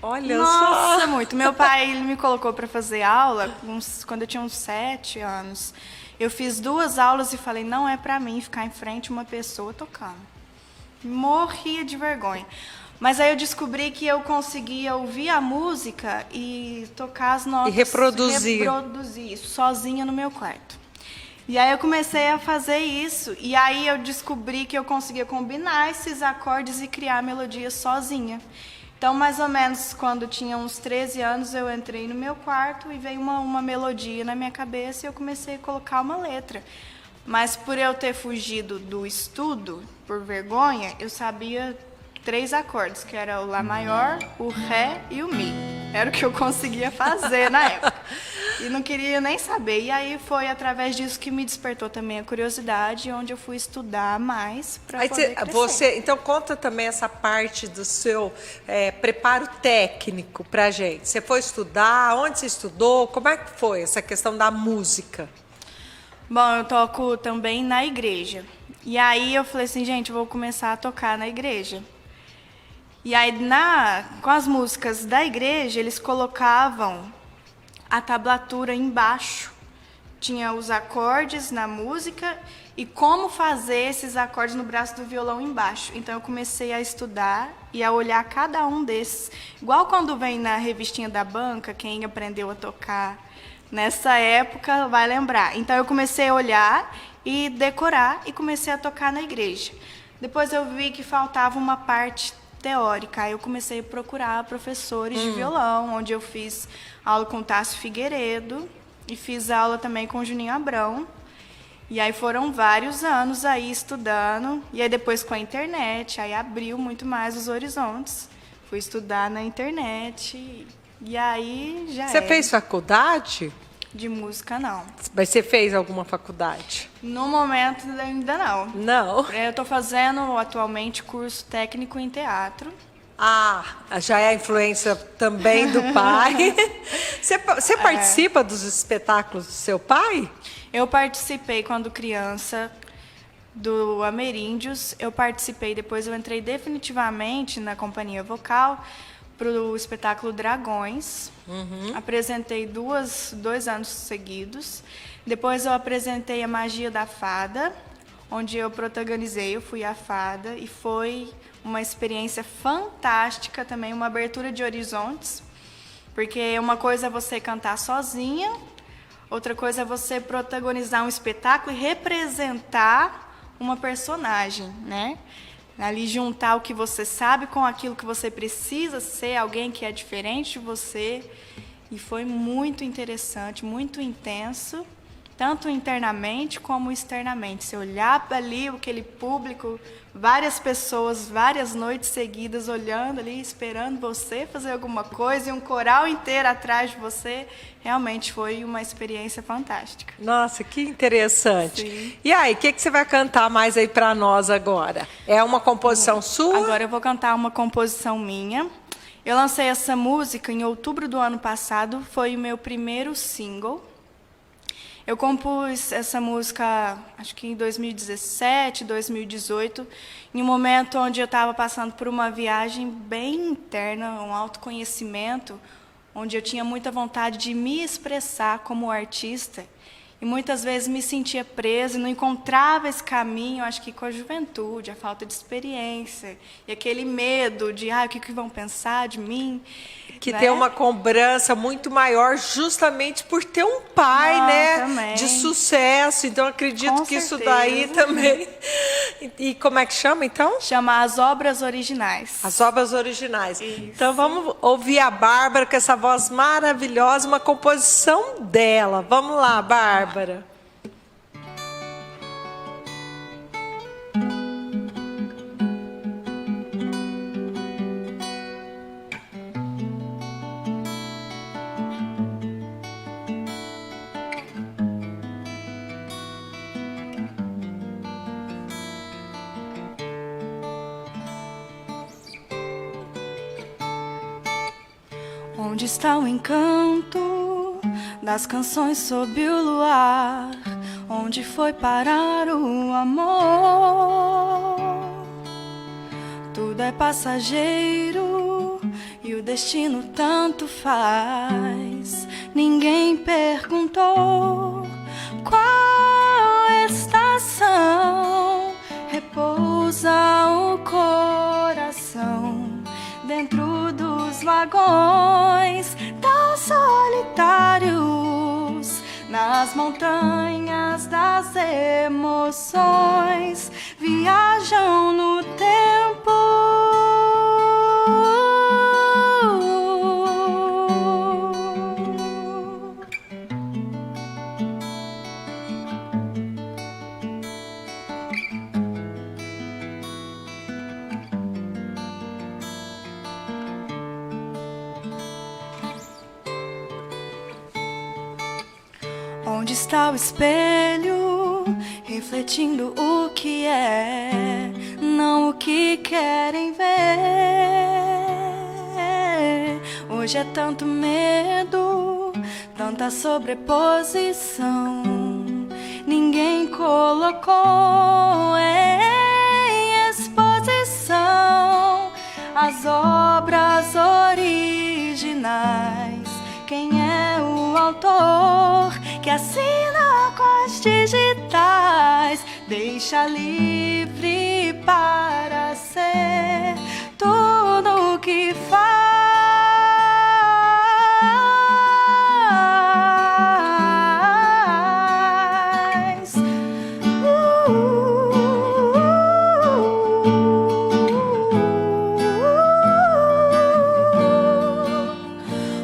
Olha Nossa, só! muito. Meu pai ele me colocou para fazer aula quando eu tinha uns 7 anos. Eu fiz 2 aulas e falei, não é para mim ficar em frente a uma pessoa tocando. Morria de vergonha. Mas aí eu descobri que eu conseguia ouvir a música e tocar as notas. E reproduzir. Reproduzir isso sozinha no meu quarto. E aí eu comecei a fazer isso. E aí eu descobri que eu conseguia combinar esses acordes e criar melodias sozinha. Então, mais ou menos, quando tinha uns 13 anos, eu entrei no meu quarto e veio uma melodia na minha cabeça e eu comecei a colocar uma letra. Mas por eu ter fugido do estudo, por vergonha, eu sabia 3 acordes, que era o Lá maior, o Ré e o Mi. Era o que eu conseguia fazer na época. E não queria nem saber. E aí foi através disso que me despertou também a curiosidade, onde eu fui estudar mais para poder crescer. Então conta também essa parte do seu preparo técnico pra gente. Você foi estudar? Onde você estudou? Como é que foi essa questão da música? Bom, eu toco também na igreja. E aí eu falei assim, gente, eu vou começar a tocar na igreja. E aí, com as músicas da igreja, eles colocavam a tablatura embaixo. Tinha os acordes na música e como fazer esses acordes no braço do violão embaixo. Então, eu comecei a estudar e a olhar cada um desses. Igual quando vem na revistinha da banca, quem aprendeu a tocar nessa época vai lembrar. Então, eu comecei a olhar e decorar e comecei a tocar na igreja. Depois, eu vi que faltava uma parte teórica. Aí eu comecei a procurar professores de violão, onde eu fiz aula com Tássio Figueiredo e fiz aula também com Juninho Abrão. E aí foram vários anos aí estudando. E aí depois com a internet, aí abriu muito mais os horizontes. Fui estudar na internet e aí já Você fez faculdade? De música, não. Mas você fez alguma faculdade? No momento, ainda não. Não? Eu estou fazendo atualmente curso técnico em teatro. Ah, já é a influência também do pai. Você participa dos espetáculos do seu pai? Eu participei quando criança do Ameríndios. Eu participei, depois eu entrei definitivamente na companhia vocal para o espetáculo Dragões. Apresentei 2 anos seguidos. Depois eu apresentei a Magia da Fada, onde eu protagonizei, eu fui a fada, e foi uma experiência fantástica também, uma abertura de horizontes, porque uma coisa é você cantar sozinha, outra coisa é você protagonizar um espetáculo e representar uma personagem, né? Ali juntar o que você sabe com aquilo que você precisa ser, alguém que é diferente de você. E foi muito interessante, muito intenso, tanto internamente como externamente. Você olhar ali aquele público, várias pessoas, várias noites seguidas olhando ali, esperando você fazer alguma coisa e um coral inteiro atrás de você, realmente foi uma experiência fantástica. Nossa, que interessante. Sim. E aí, o que você vai cantar mais aí para nós agora? É uma composição sua? Agora eu vou cantar uma composição minha. Eu lancei essa música em outubro do ano passado, foi o meu primeiro single. Eu compus essa música, acho que em 2017, 2018, em um momento onde eu estava passando por uma viagem bem interna, um autoconhecimento, onde eu tinha muita vontade de me expressar como artista. E muitas vezes me sentia presa, não encontrava esse caminho, acho que com a juventude, a falta de experiência, e aquele medo de, o que vão pensar de mim? Que né? tem uma cobrança muito maior justamente por ter um pai, né, também. de sucesso. Então, acredito Com que certeza. isso daí também... E como é que chama, então? Chama As Obras Originais. As obras originais. Isso. Então, vamos ouvir a Bárbara com essa voz maravilhosa, uma composição dela. Vamos lá, Bárbara. Onde está o encanto das canções sob o luar? Onde foi parar o amor? Tudo é passageiro e o destino tanto faz. Ninguém perguntou qual estação repousa o coração dentro dos vagões tão solitários nas montanhas das Onde está o espelho, refletindo o que é, não o que querem ver. Hoje é tanto medo, tanta sobreposição, ninguém colocou em exposição as obras originais. Quem é o autor que assina com as digitais? Deixa livre para ser tudo o que faz.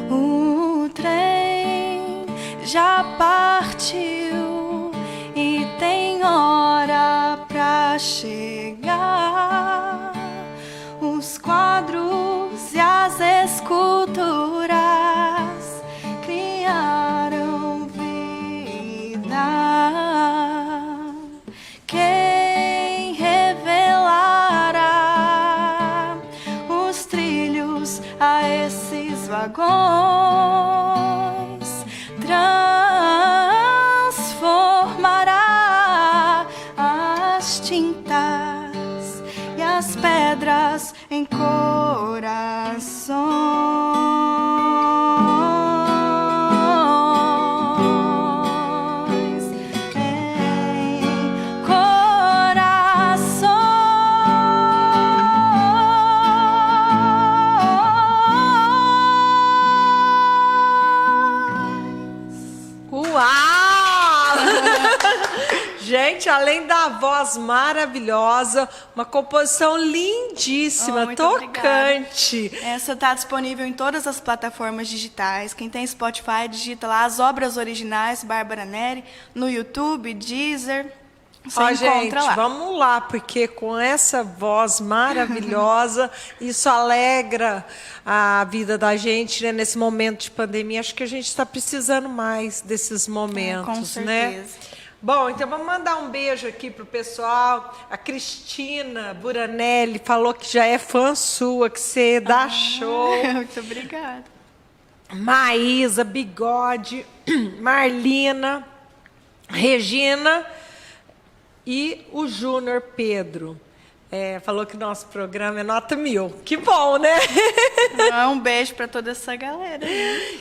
O trem já partiu e tem hora pra chegar. Os quadros e as esculturas criaram vida. Quem revelará os trilhos a esses vagões? Transformará as tintas e as pedras em corações. Em corações. Uau! Gente, além da voz maravilhosa, uma composição lindíssima, Muito tocante. obrigada. Essa está disponível em todas as plataformas digitais. Quem tem Spotify, digita lá as obras originais, Bárbara Neri, no YouTube, Deezer. Você Ó, encontra gente, lá. vamos lá, porque com essa voz maravilhosa, isso alegra a vida da gente, né? Nesse momento de pandemia. Acho que a gente está precisando mais desses momentos, com certeza. né? Bom, então vamos mandar um beijo aqui pro pessoal. A Cristina Buranelli falou que já é fã sua, que você dá show. Muito obrigada. Maísa, Bigode, Marlina, Regina e o Júnior Pedro. Falou que nosso programa é nota 1000. Que bom, né? Um beijo para toda essa galera.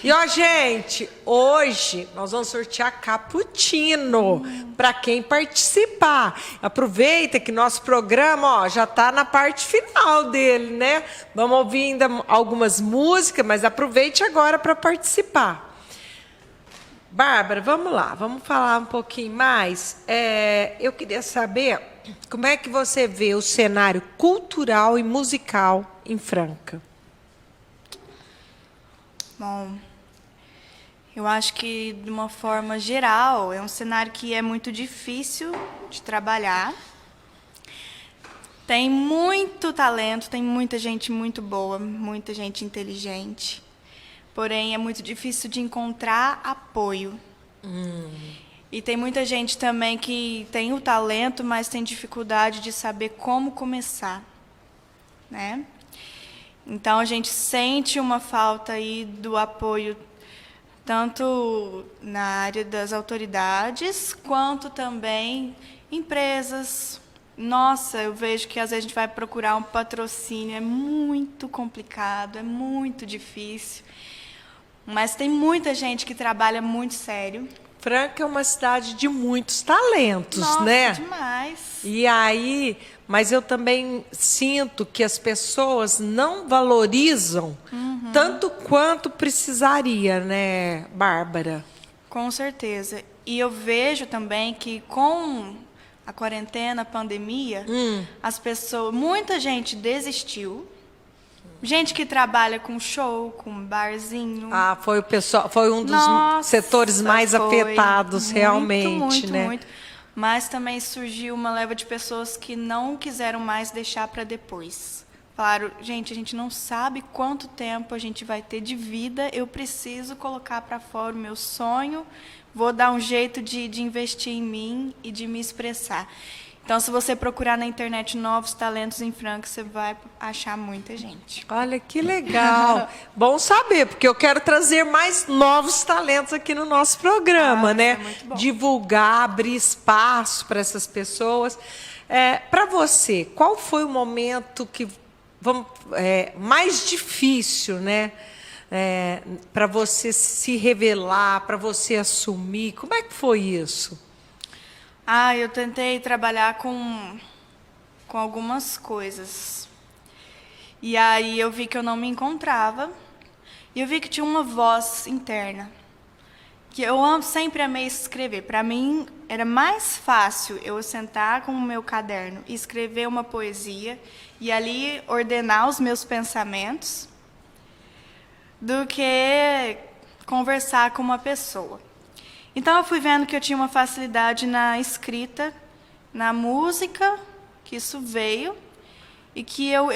E, ó, gente, hoje nós vamos sortear cappuccino para quem participar. Aproveita que nosso programa, ó, já está na parte final dele, né? Vamos ouvir ainda algumas músicas, mas aproveite agora para participar. Bárbara, vamos lá, vamos falar um pouquinho mais. Eu queria saber como é que você vê o cenário cultural e musical em Franca. Bom, eu acho que, de uma forma geral, é um cenário que é muito difícil de trabalhar. Tem muito talento, tem muita gente muito boa, muita gente inteligente. Porém, é muito difícil de encontrar apoio. E tem muita gente também que tem o talento, mas tem dificuldade de saber como começar, né? Então, a gente sente uma falta aí do apoio, tanto na área das autoridades, quanto também empresas. Nossa, eu vejo que às vezes a gente vai procurar um patrocínio, é muito complicado, é muito difícil. Mas tem muita gente que trabalha muito sério. Franca é uma cidade de muitos talentos, Nossa, né? demais. E aí, mas eu também sinto que as pessoas não valorizam tanto quanto precisaria, né, Bárbara? Com certeza. E eu vejo também que com a quarentena, a pandemia, as pessoas, muita gente desistiu. Gente que trabalha com show, com barzinho. Ah, foi o pessoal, foi um dos Nossa, setores mais foi afetados, muito, realmente, muito, né? muito. Mas também surgiu uma leva de pessoas que não quiseram mais deixar para depois. falaram, gente, a gente não sabe quanto tempo a gente vai ter de vida, eu preciso colocar para fora o meu sonho, vou dar um jeito de investir em mim e de me expressar. Então, se você procurar na internet novos talentos em Franca, você vai achar muita gente. Olha que legal. Bom saber, porque eu quero trazer mais novos talentos aqui no nosso programa, né? É muito bom. Divulgar, abrir espaço para essas pessoas. Para você, qual foi o momento que mais difícil, né? Para você se revelar, para você assumir? Como é que foi isso? Eu tentei trabalhar com algumas coisas. E aí eu vi que eu não me encontrava. E eu vi que tinha uma voz interna. Que eu sempre amei escrever. Para mim, era mais fácil eu sentar com o meu caderno e escrever uma poesia e ali ordenar os meus pensamentos do que conversar com uma pessoa. Então, eu fui vendo que eu tinha uma facilidade na escrita, na música, que isso veio, e que eu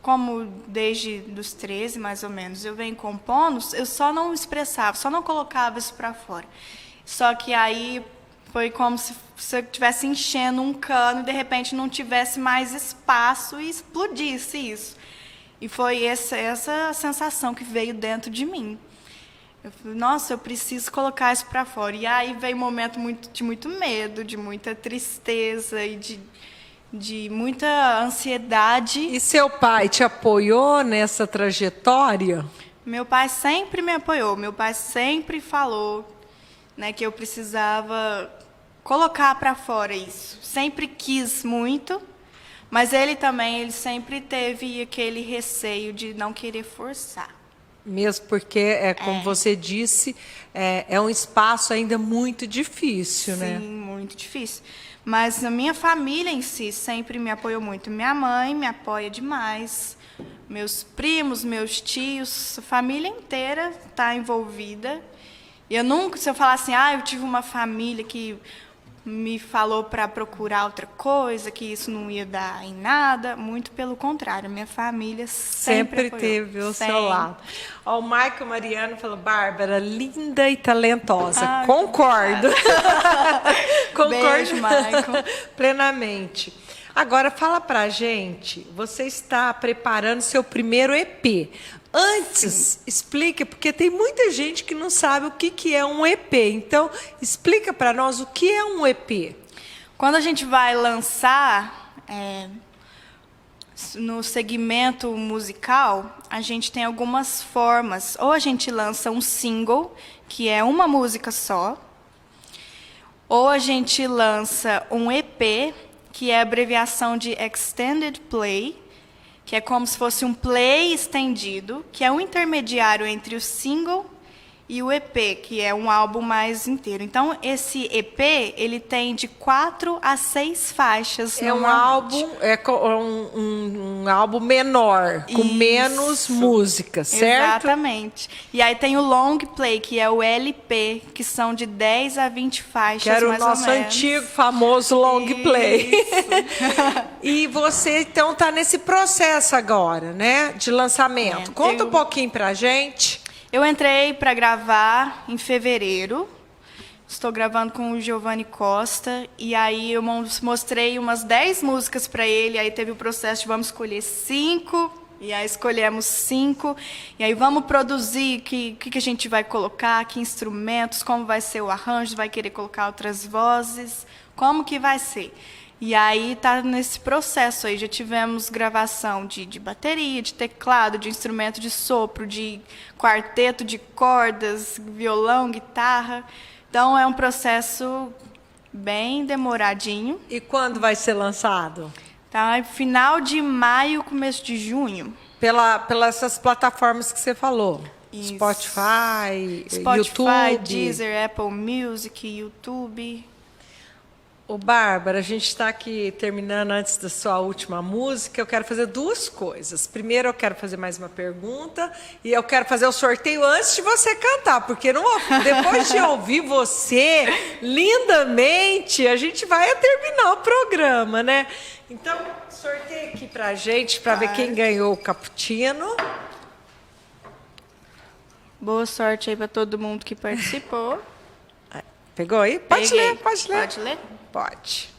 como desde os 13, mais ou menos, eu venho compondo, eu só não expressava, só não colocava isso para fora. Só que aí foi como se eu estivesse enchendo um cano e, de repente, não tivesse mais espaço e explodisse isso. E foi essa sensação que veio dentro de mim. Eu falei, nossa, eu preciso colocar isso para fora. E aí veio um momento de muito medo, de muita tristeza e de muita ansiedade. E seu pai te apoiou nessa trajetória? Meu pai sempre me apoiou. Meu pai sempre falou, né, que eu precisava colocar para fora isso. Sempre quis muito, mas ele sempre teve aquele receio de não querer forçar. Mesmo porque, como você disse, é um espaço ainda muito difícil, né? Sim, muito difícil. Mas a minha família em si sempre me apoiou muito. Minha mãe me apoia demais. Meus primos, meus tios, a família inteira está envolvida. E eu nunca, se eu falar assim, eu tive uma família que me falou para procurar outra coisa, que isso não ia dar em nada, muito pelo contrário, minha família sempre teve ao seu lado. O Michael Mariano falou, Bárbara, linda e talentosa. Concordo. Concordo. Beijo, Michael. Plenamente. Agora, fala pra gente, você está preparando seu primeiro EP. Antes, explica, porque tem muita gente que não sabe o que é um EP. Então, explica para nós o que é um EP. Quando a gente vai lançar no segmento musical, a gente tem algumas formas. Ou a gente lança um single, que é uma música só. Ou a gente lança um EP, que é a abreviação de Extended Play, que é como se fosse um play estendido, que é um intermediário entre o single e o EP, que é um álbum mais inteiro. Então, esse EP, ele tem de 4 a 6 faixas. É um álbum, um álbum menor, com menos músicas, certo? Exatamente. E aí tem o long play, que é o LP, que são de 10 a 20 faixas, que era mais o nosso ou menos. antigo, famoso long play. E você, então, está nesse processo agora, né, de lançamento. Conta um pouquinho pra gente. Eu entrei para gravar em fevereiro. Estou gravando com o Giovanni Costa. E aí eu mostrei umas 10 músicas para ele. Aí teve o processo de vamos escolher 5. E aí escolhemos 5. E aí vamos produzir o que a gente vai colocar, que instrumentos, como vai ser o arranjo, vai querer colocar outras vozes, como que vai ser. E aí está nesse processo aí. Já tivemos gravação de bateria, de teclado, de instrumento de sopro, de quarteto de cordas, violão, guitarra. Então é um processo bem demoradinho. E quando vai ser lançado? Tá, final de maio, começo de junho. Pelas essas plataformas que você falou. Isso. Spotify, Spotify, YouTube. Deezer, Apple Music, YouTube. Ô, Bárbara, a gente está aqui terminando antes da sua última música. Eu quero fazer duas coisas. Primeiro, eu quero fazer mais uma pergunta e eu quero fazer o sorteio antes de você cantar, porque depois de ouvir você lindamente, a gente vai terminar o programa, né? Então, sorteio aqui pra gente, para ver quem ganhou o cappuccino. Boa sorte aí para todo mundo que participou. Pegou aí? Pode Peguei. ler, pode ler. Pode ler? Pode.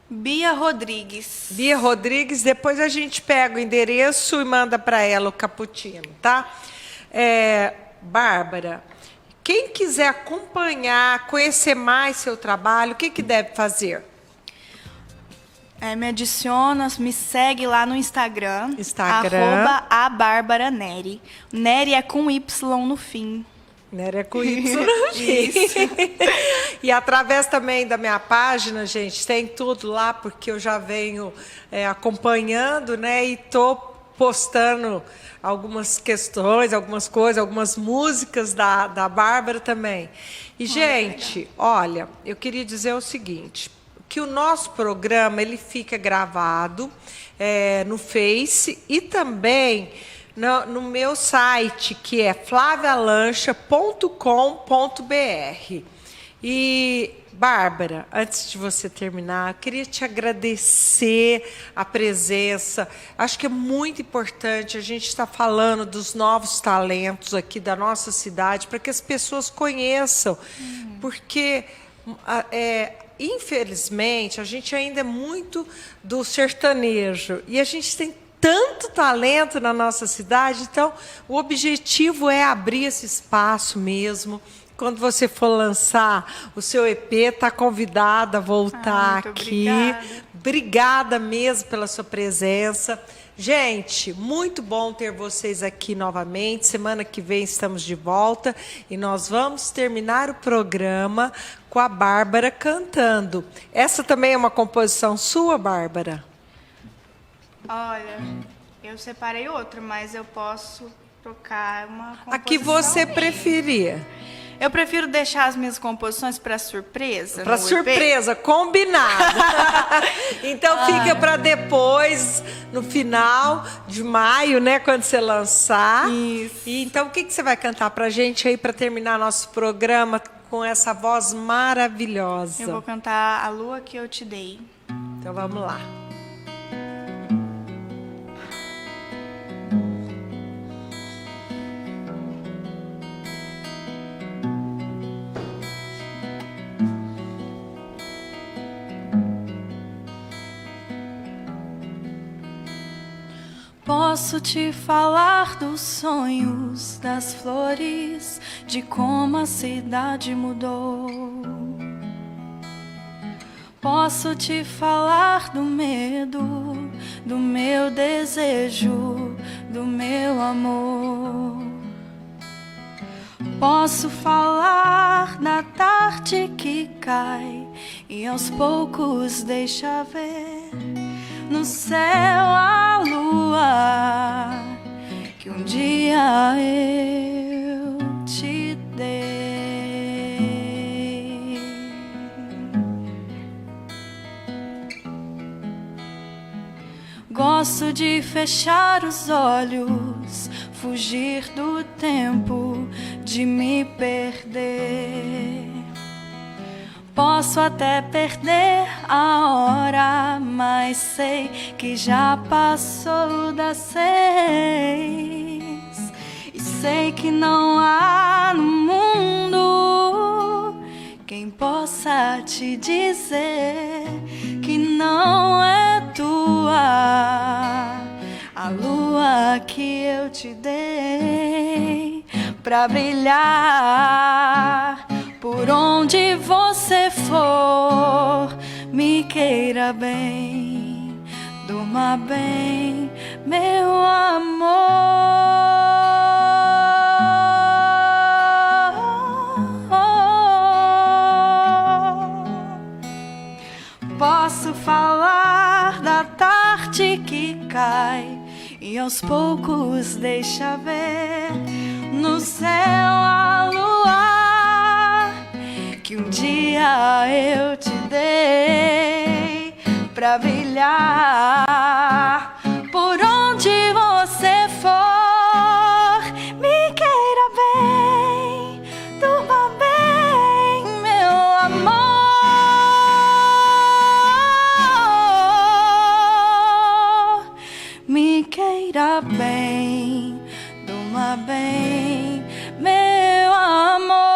Bia Rodrigues. Bia Rodrigues, depois a gente pega o endereço e manda para ela o cappuccino, tá? Bárbara, quem quiser acompanhar, conhecer mais seu trabalho, o que deve fazer? Me adiciona, me segue lá no Instagram. @abarbaraneri. Neri é com Y no fim. Neri é com Y no fim. E através também da minha página, gente, tem tudo lá, porque eu já venho acompanhando, né? E tô postando algumas questões, algumas coisas, algumas músicas da Bárbara também. E, gente, olha, eu queria dizer o seguinte, que o nosso programa ele fica gravado no Face e também no meu site, que é flavialancha.com.br. E, Bárbara, antes de você terminar, eu queria te agradecer a presença. Acho que é muito importante a gente estar falando dos novos talentos aqui da nossa cidade, para que as pessoas conheçam, porque infelizmente, a gente ainda é muito do sertanejo e a gente tem tanto talento na nossa cidade, então o objetivo é abrir esse espaço mesmo. Quando você for lançar o seu EP, está convidada a voltar aqui. Obrigada mesmo pela sua presença. Gente, muito bom ter vocês aqui novamente. Semana que vem estamos de volta e nós vamos terminar o programa com a Bárbara cantando. Essa também é uma composição sua, Bárbara? Olha, eu separei outra, mas eu posso tocar uma composição. A que você preferir. Eu prefiro deixar as minhas composições para surpresa. Para surpresa, combinado. Então fica para depois, no final de maio, né, quando você lançar. Isso. E então o que você vai cantar para a gente aí para terminar nosso programa com essa voz maravilhosa? Eu vou cantar A Lua que Eu Te Dei. Então vamos lá. Posso te falar dos sonhos, das flores, de como a cidade mudou. Posso te falar do medo, do meu desejo, do meu amor. Posso falar da tarde que cai e aos poucos deixa ver no céu a lua que um dia eu te dei. Gosto de fechar os olhos, fugir do tempo, de me perder. Posso até perder a hora, mas sei que já passou das 6. E sei que não há no mundo quem possa te dizer que não é tua a lua que eu te dei pra brilhar. Por onde você for, me queira bem, durma bem, meu amor. Posso falar da tarde que cai e aos poucos deixa ver no céu a lua que um dia eu te dei pra brilhar. Por onde você for, me queira bem, durma bem, meu amor. Me queira bem, durma bem, meu amor.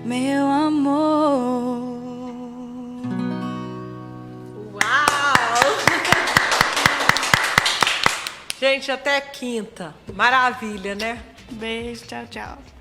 Meu amor. Uau! Gente, até quinta. Maravilha, né? Beijo, tchau, tchau.